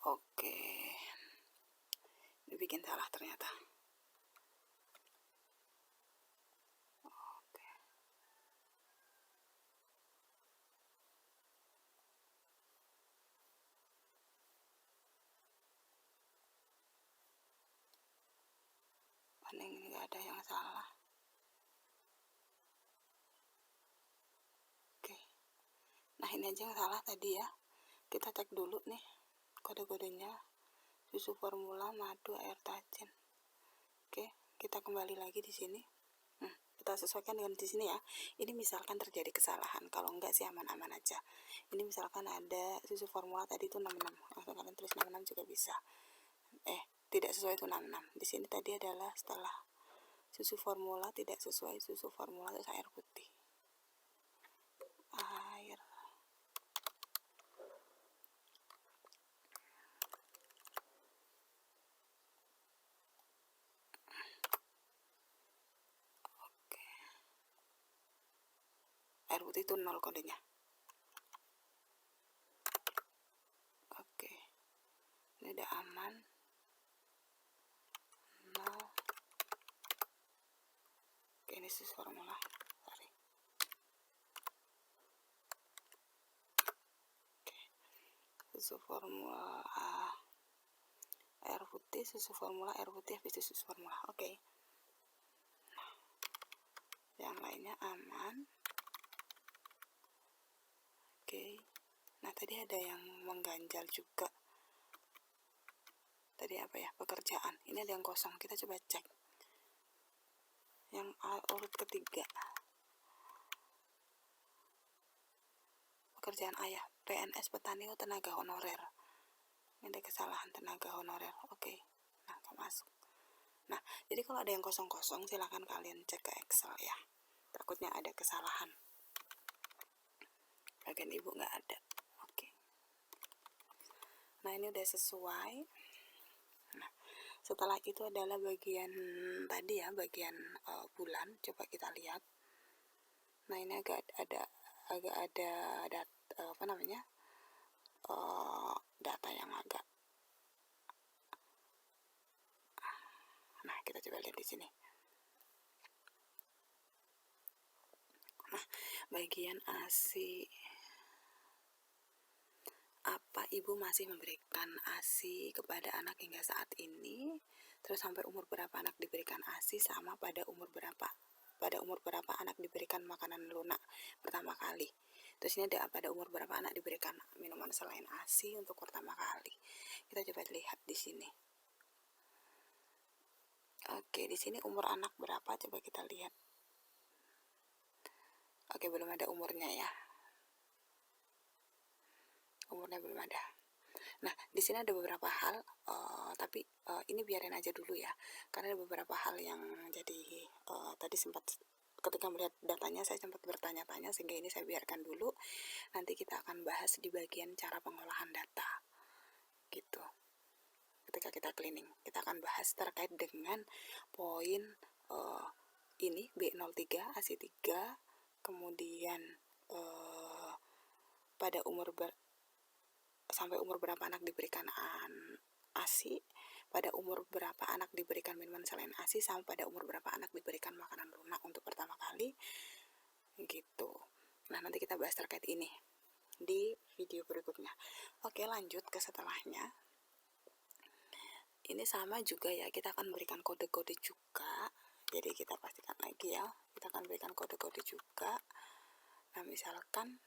Oke, ini bikin salah ternyata. Oke. Paling ini nggak ada yang salah. Oke, nah ini aja yang salah tadi ya. Kita cek dulu nih kode-kodenya, susu formula, madu, air tajin. Oke, kita kembali lagi di sini. Kita sesuaikan dengan di sini ya. Ini misalkan terjadi kesalahan, kalau enggak sih aman-aman aja. Ini misalkan ada susu formula tadi itu 66, langsung kalian tulis 66 juga bisa. Tidak sesuai itu 66. Di sini tadi adalah setelah susu formula tidak sesuai susu formula terus air putih. Air. Air putih itu 0 kodenya. Oke, ini udah aman. 0. Oke, ini susu formula. Sorry. Oke, susu formula air putih, susu formula, air putih, habis itu susu formula. Oke. Nah, yang lainnya aman. Oke. Nah, tadi ada yang mengganjal juga. Tadi apa ya? Pekerjaan. Ini ada yang kosong. Kita coba cek. Yang urut ketiga. Pekerjaan ayah. PNS petani tenaga honorer. Ini ada kesalahan tenaga honorer. Oke. Nah, masuk. Nah, jadi kalau ada yang kosong-kosong, silakan kalian cek ke Excel ya. Takutnya ada kesalahan. Bagian ibu nggak ada. Oke. Nah, ini udah sesuai. Nah, setelah itu adalah bagian tadi ya, bagian bulan. Coba kita lihat. Nah, ini agak ada data yang agak. Nah, kita coba lihat di sini. Nah, bagian ASI, apa ibu masih memberikan ASI kepada anak hingga saat ini, terus sampai umur berapa anak diberikan ASI, sama pada umur berapa anak diberikan makanan lunak pertama kali. Terus ini ada pada umur berapa anak diberikan minuman selain ASI untuk pertama kali. Kita coba lihat di sini. Oke, di sini umur anak berapa, coba kita lihat. Oke, belum ada umurnya ya. Umurnya belum ada. Nah, di sini ada beberapa hal, tapi ini biarin aja dulu ya, karena ada beberapa hal yang jadi tadi sempat ketika melihat datanya saya sempat bertanya-tanya, sehingga ini saya biarkan dulu. Nanti kita akan bahas di bagian cara pengolahan data, gitu. Ketika kita cleaning, kita akan bahas terkait dengan poin ini B03, AC3, kemudian pada sampai umur berapa anak diberikan ASI, pada umur berapa anak diberikan minuman selain ASI, sama pada umur berapa anak diberikan makanan lunak untuk pertama kali, gitu. Nah, nanti kita bahas terkait ini di video berikutnya. Oke, lanjut ke setelahnya. Ini sama juga ya, kita akan berikan kode-kode juga. Jadi kita pastikan lagi ya, kita akan berikan kode-kode juga. Nah, misalkan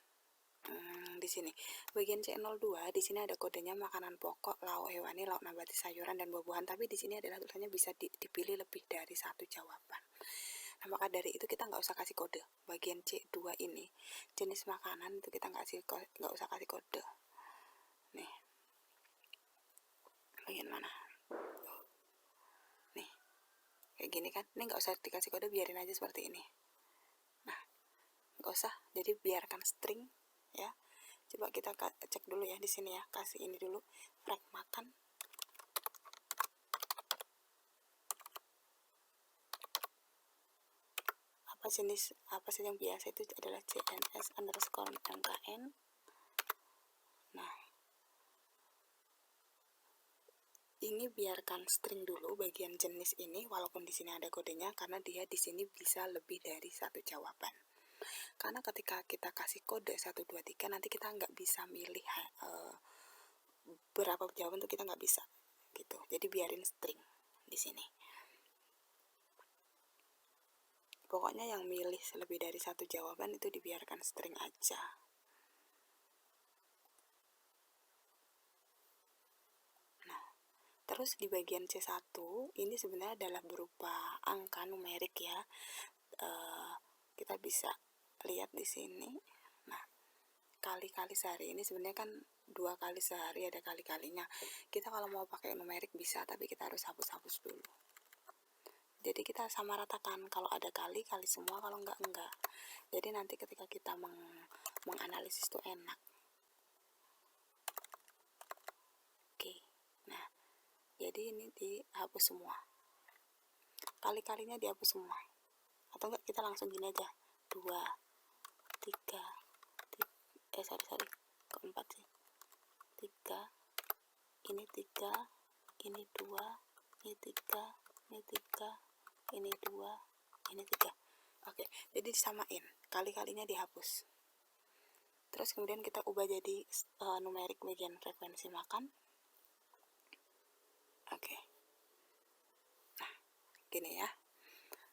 di sini bagian C02, di sini ada kodenya makanan pokok, lauk hewani, lauk nabati, sayuran dan buah-buahan. Tapi di sini adalah tulisannya bisa dipilih lebih dari satu jawaban. Nah, maka dari itu kita nggak usah kasih kode. Bagian C2 ini jenis makanan itu kita nggak usah kasih kode. Nih, bagian mana? Nih, kayak gini kan? Ini nggak usah dikasih kode, biarin aja seperti ini. Nah, nggak usah. Jadi biarkan string ya. Coba kita cek dulu ya di sini ya, kasih ini dulu, frag makan. Apa sih yang biasa itu adalah CNS underscore MKN. Nah, ini biarkan string dulu bagian jenis ini, walaupun di sini ada kodenya, karena dia di sini bisa lebih dari satu jawaban. Karena ketika kita kasih kode 1, 2, 3, nanti kita nggak bisa milih berapa jawaban, itu kita nggak bisa gitu. Jadi biarin string di sini. Pokoknya yang milih lebih dari satu jawaban itu dibiarkan string aja. Nah, terus di bagian C1 ini sebenarnya adalah berupa angka numerik ya. Kita bisa lihat di sini. Nah, kali-kali sehari ini sebenarnya kan 2 kali sehari, ada kali-kalinya. Kita kalau mau pakai numerik bisa, tapi kita harus hapus-hapus dulu. Jadi kita sama ratakan, kalau ada kali semua, kalau enggak. Jadi nanti ketika kita menganalisis itu enak. Oke, nah jadi ini dihapus semua, kali-kalinya dihapus semua, atau enggak kita langsung gini aja, 2, 3, keempat sih, 3, ini 3, ini 2, ini 3, ini 3, ini 2, ini 3. Oke, jadi disamain, kali-kalinya dihapus. Terus kemudian kita ubah jadi numerik bagian frekuensi makan. Oke. Nah, gini ya.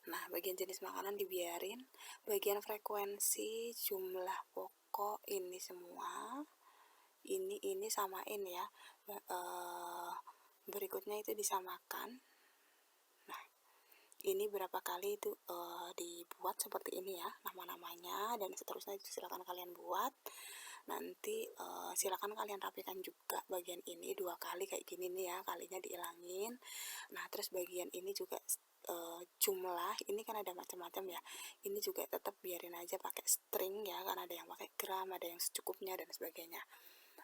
Nah, bagian jenis makanan dibiarin, bagian frekuensi, jumlah pokok, ini semua, ini samain ya. Berikutnya itu disamakan. Nah, ini berapa kali itu dibuat seperti ini ya, nama-namanya, dan seterusnya itu silakan kalian buat. Nanti silakan kalian rapikan juga bagian ini 2 kali kayak gini nih ya, kalinya dihilangin. Nah, terus bagian ini juga jumlah, ini kan ada macam-macam ya, ini juga tetap biarin aja pakai string ya, karena ada yang pakai gram, ada yang secukupnya dan sebagainya.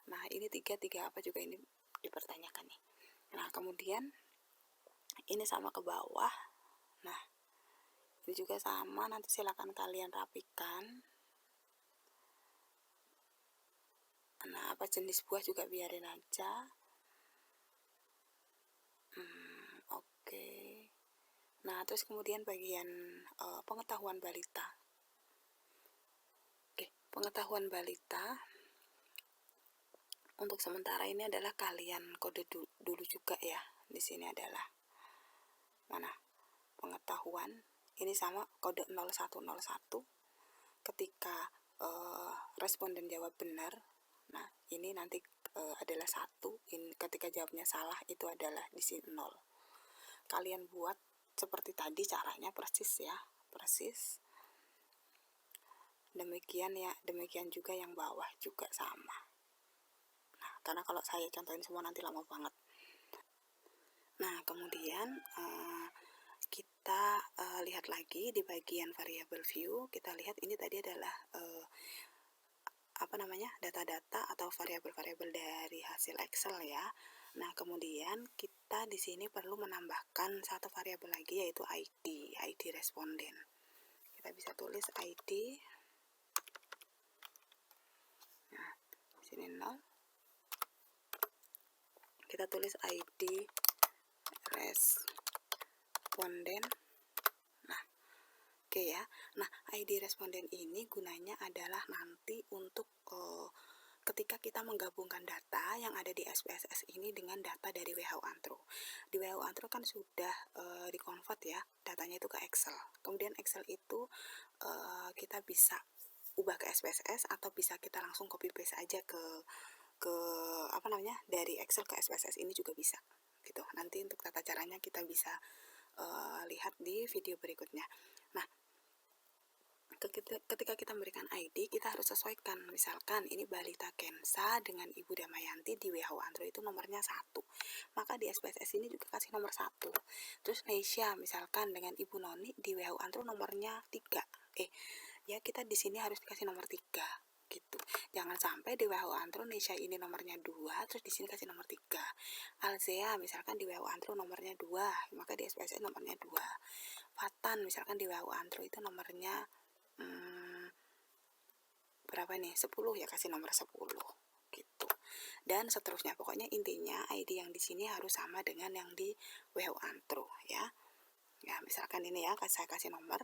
Nah, ini 3 apa juga ini dipertanyakan nih. Nah, kemudian ini sama ke bawah. Nah, ini juga sama, nanti silakan kalian rapikan. Nah, apa jenis buah juga biarin aja. Oke. Nah, terus kemudian bagian pengetahuan balita. Oke, pengetahuan balita untuk sementara ini adalah kalian kode dulu juga ya. Di sini adalah mana? Pengetahuan. Ini sama kode 0101. Ketika responden jawab benar, nah ini nanti adalah 1. Ini ketika jawabnya salah itu adalah di sini 0. Kalian buat seperti tadi caranya persis ya, persis. Demikian ya, demikian juga yang bawah juga sama. Nah, karena kalau saya contohin semua nanti lama banget. Nah, kemudian kita lihat lagi di bagian variable view. Kita lihat ini tadi adalah data-data atau variabel-variabel dari hasil Excel ya. Nah, kemudian kita di sini perlu menambahkan satu variabel lagi, yaitu ID responden. Kita bisa tulis ID. Nah, di sini 0. Kita tulis ID responden. Nah, oke ya. Nah, ID responden ini gunanya adalah nanti untuk ketika kita menggabungkan data yang ada di SPSS ini dengan data dari WHO Antro. Di WHO Antro kan sudah di-convert ya, datanya itu ke Excel. Kemudian Excel itu kita bisa ubah ke SPSS atau bisa kita langsung copy paste aja ke dari Excel ke SPSS ini juga bisa gitu. Nanti untuk tata caranya kita bisa lihat di video berikutnya. Nah, ketika kita memberikan ID, kita harus sesuaikan. Misalkan ini Balita Kensa dengan Ibu Damayanti di WHO Antro itu nomornya 1, maka di SPSS ini juga kasih nomor 1. Terus Nesya misalkan dengan Ibu Noni di WHO Antro nomornya 3. Ya kita di sini harus dikasih nomor 3 gitu. Jangan sampai di WHO Antro Nesya ini nomornya 2, terus di sini kasih nomor 3. Alzea misalkan di WHO Antro nomornya 2, maka di SPSS nomornya 2. Fatan misalkan di WHO Antro itu nomornya berapa nih? 10 ya, kasih nomor 10 gitu. Dan seterusnya. Pokoknya intinya ID yang di sini harus sama dengan yang di WHO Antro ya. Ya, misalkan ini ya, saya kasih nomor.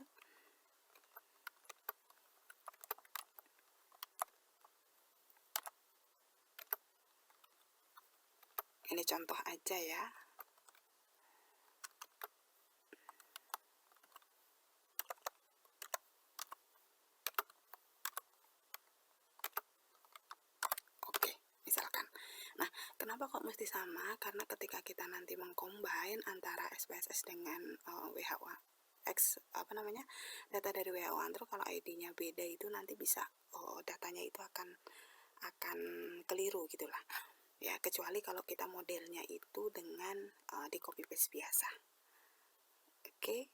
Ini contoh aja ya. Kenapa kok mesti sama? Karena ketika kita nanti mengcombine antara SPSS dengan WHO data dari WHO Antro, kalau ID-nya beda itu nanti bisa datanya itu akan keliru gitulah. Ya, kecuali kalau kita modelnya itu dengan di copy paste biasa. Oke.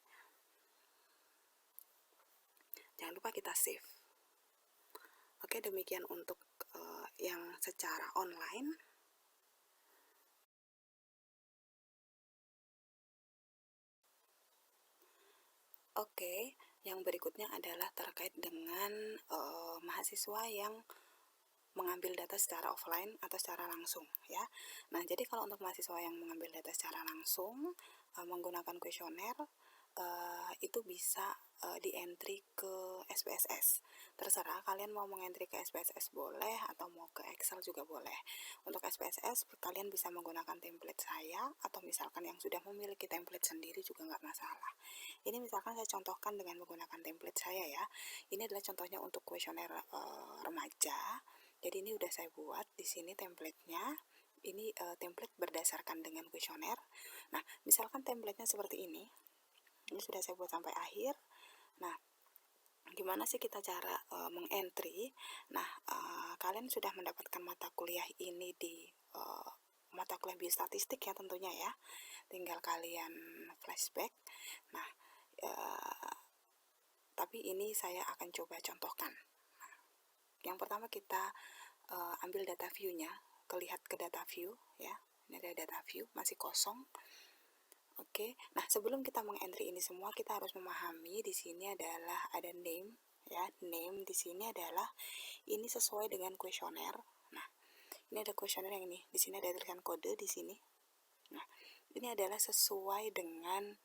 Jangan lupa kita save. Oke, demikian untuk yang secara online. Oke, yang berikutnya adalah terkait dengan mahasiswa yang mengambil data secara offline atau secara langsung ya. Nah, jadi kalau untuk mahasiswa yang mengambil data secara langsung menggunakan kuesioner itu bisa di-entry ke SPSS. Terserah kalian mau mengentry ke SPSS boleh atau mau ke Excel juga boleh. Untuk SPSS kalian bisa menggunakan template saya atau misalkan yang sudah memiliki template sendiri juga nggak masalah. Ini misalkan saya contohkan dengan menggunakan template saya ya. Ini adalah contohnya untuk kuesioner remaja. Jadi ini udah saya buat di sini template-nya. Ini template berdasarkan dengan kuesioner. Nah, misalkan template-nya seperti ini. Ini sudah saya buat sampai akhir. Nah, gimana sih kita cara mengentry? Nah, kalian sudah mendapatkan mata kuliah ini di mata kuliah biostatistik ya tentunya ya. Tinggal kalian flashback. Nah, tapi ini saya akan coba contohkan. Nah, yang pertama kita ambil data view-nya, lihat ke data view ya. Ini ada data view masih kosong. Oke. Nah, sebelum kita mengentry ini semua, kita harus memahami di sini adalah ada name ya. Name di sini adalah ini sesuai dengan kuesioner. Nah, ini ada kuesioner yang ini. Di sini ada tulisan kode di sini. Nah, ini adalah sesuai dengan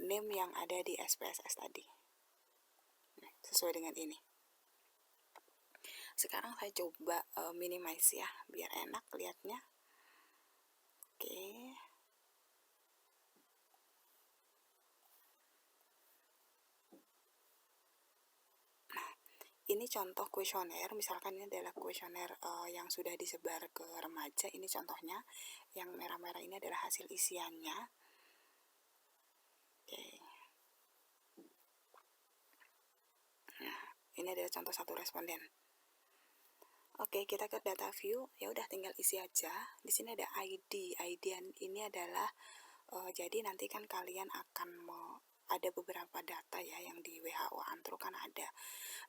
name yang ada di SPSS tadi. Nah, sesuai dengan ini. Sekarang saya coba minimize ya, biar enak lihatnya. Oke. Nah, ini contoh kuesioner. Misalkan ini adalah kuesioner yang sudah disebar ke remaja. Ini contohnya. Yang merah-merah ini adalah hasil isiannya. Oke. Nah, ini adalah contoh satu responden. Oke, kita ke data view. Ya udah tinggal isi aja. Di sini ada ID. ID ini adalah jadi nanti kan kalian akan ada beberapa data ya yang di WHO Antro kan ada.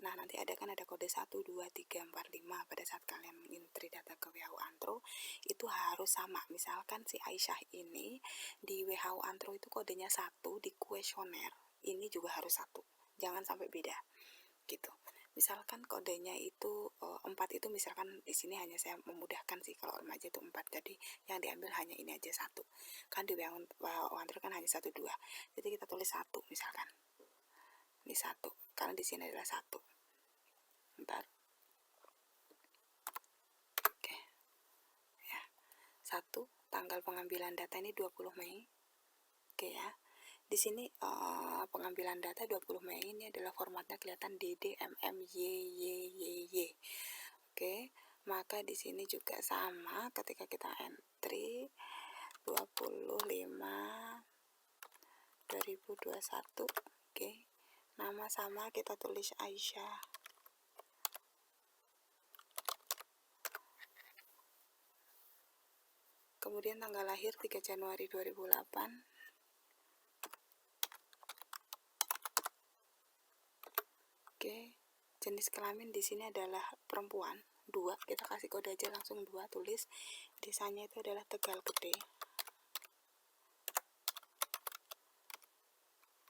Nah, nanti ada kode 1 2 3 4 5 pada saat kalian entry data ke WHO Antro itu harus sama. Misalkan si Aisyah ini di WHO Antro itu kodenya 1, di kuesioner ini juga harus 1. Jangan sampai beda. Gitu. Misalkan kodenya itu 4 itu misalkan di sini hanya saya memudahkan sih kalau remaja itu 4. Jadi yang diambil hanya ini aja 1. Kan di WHO Antro kan hanya 1 2. Jadi kita tulis 1 misalkan. Ini 1 karena di sini adalah 1. Bentar. Oke. Ya. 1 tanggal pengambilan data ini 20 Mei. Oke ya. Di sini pengambilan data 20 Mei ini adalah formatnya kelihatan DDMMYYYY. Oke, maka di sini juga sama ketika kita entry 25 2021. Oke. Nama sama kita tulis Aisyah. Kemudian tanggal lahir 3 Januari 2008. Oke, jenis kelamin di sini adalah perempuan 2, kita kasih kode aja langsung 2, tulis desanya itu adalah Tegal Gede.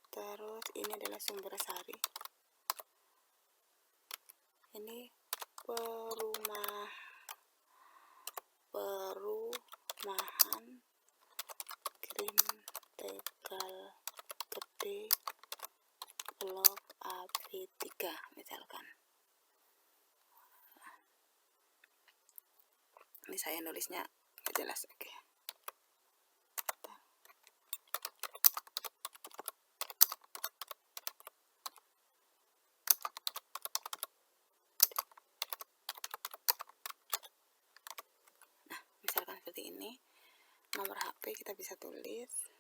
Terus ini adalah Sumbersari. Ini perumahan Green Tegal Gede Blok AB3 misalkan. Ini saya nulisnya nggak jelas. Oke. Nah, misalkan seperti ini. Nomor HP kita bisa tulis.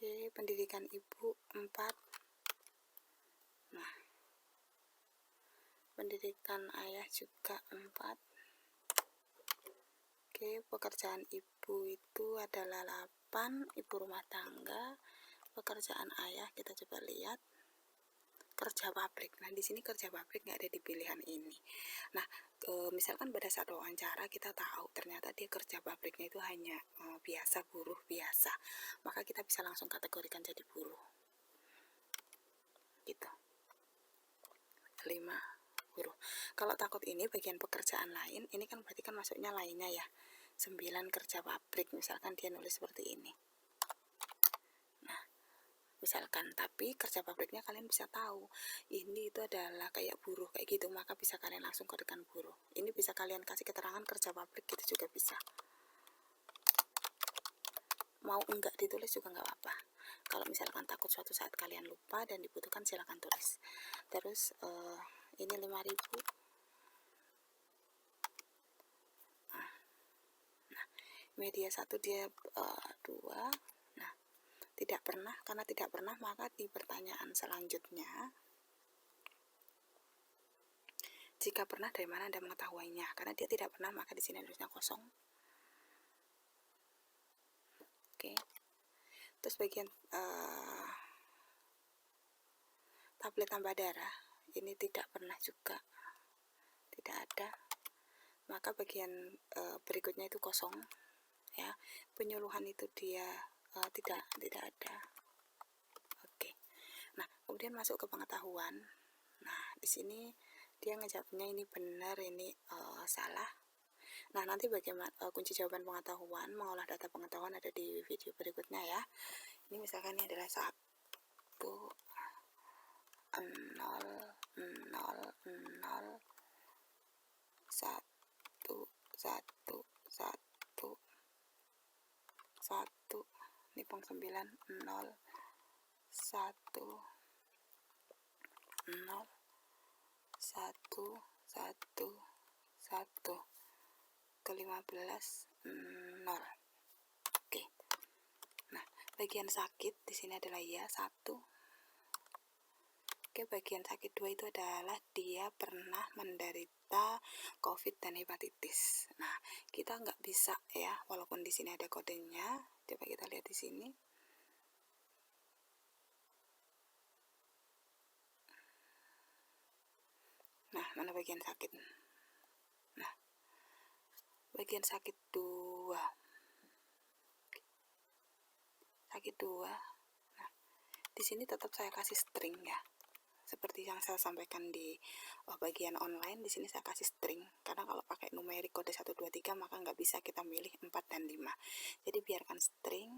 Oke, pendidikan ibu 4. Nah, pendidikan ayah juga 4. Oke, pekerjaan ibu itu adalah 8, ibu rumah tangga. Pekerjaan ayah kita coba lihat kerja pabrik. Nah, di sini kerja pabrik nggak ada di pilihan ini. Nah, misalkan pada saat wawancara kita tahu ternyata dia kerja pabriknya itu hanya biasa, buruh biasa, maka kita bisa langsung kategorikan jadi buruh. Gitu. 5 buruh. Kalau takut ini bagian pekerjaan lain, ini kan berarti kan masuknya lainnya ya. 9 kerja pabrik, misalkan dia nulis seperti ini. Nah, misalkan, tapi kerja pabriknya kalian bisa tahu ini itu adalah kayak buruh kayak gitu, maka bisa kalian langsung kodekan buruh. Ini bisa kalian kasih keterangan kerja pabrik gitu juga bisa. Mau enggak ditulis juga nggak apa-apa. Kalau misalkan takut suatu saat kalian lupa dan dibutuhkan silakan tulis. Terus ini 5.000. Nah, media 1 dia 2. Nah, tidak pernah, karena tidak pernah maka di pertanyaan selanjutnya jika pernah dari mana Anda mengetahuinya, karena dia tidak pernah maka di sini harusnya kosong. Oke. Terus bagian tablet tambah darah ini tidak pernah juga, tidak ada, maka bagian berikutnya itu kosong ya. Penyuluhan itu dia tidak ada. Oke. Nah, kemudian masuk ke pengetahuan. Nah, di sini dia ngejawabnya ini benar, ini salah. Nah, nanti bagaimana kunci jawaban pengetahuan, mengolah data pengetahuan ada di video berikutnya ya. Ini misalkan ini adalah 1 0 0 0 1 1 1 1. Ini pung 9 0 1 0 1 1 1 ke 15 0. Oke. Nah, bagian sakit di sini adalah ya 1. Oke, bagian sakit 2 itu adalah dia pernah menderita COVID dan hepatitis. Nah, kita nggak bisa ya, walaupun di sini ada kodenya. Coba kita lihat di sini. Nah, mana bagian sakit? Nah, bagian sakit 2. Sakit 2. Nah, di sini tetap saya kasih string ya. Seperti yang saya sampaikan di bagian online, di sini saya kasih string. Karena kalau pakai numerik kode 1 2 3 maka nggak bisa kita milih 4 dan 5. Jadi biarkan string.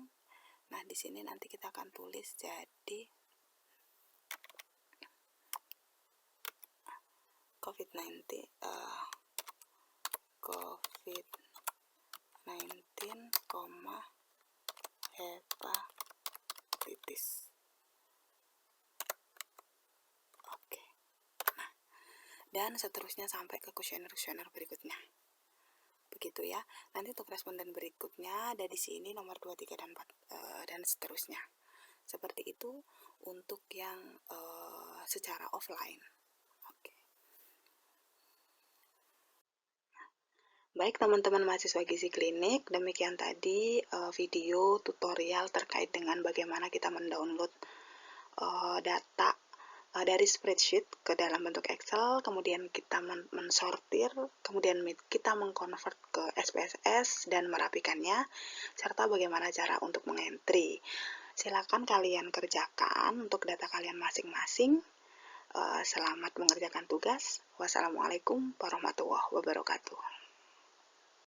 Nah, di sini nanti kita akan tulis jadi COVID-19 hepatitis. Oke. Nah, dan seterusnya sampai ke kuesioner berikutnya. Begitu ya. Nanti untuk responden berikutnya ada di sini nomor 2, 3 dan 4 dan seterusnya. Seperti itu untuk yang secara offline. Oke. Baik teman-teman mahasiswa gizi klinik, demikian tadi video tutorial terkait dengan bagaimana kita mendownload data dari spreadsheet ke dalam bentuk Excel, kemudian kita mensortir, kemudian kita mengkonvert ke SPSS dan merapikannya, serta bagaimana cara untuk mengentry. Silakan kalian kerjakan untuk data kalian masing-masing. Selamat mengerjakan tugas. Wassalamualaikum warahmatullahi wabarakatuh.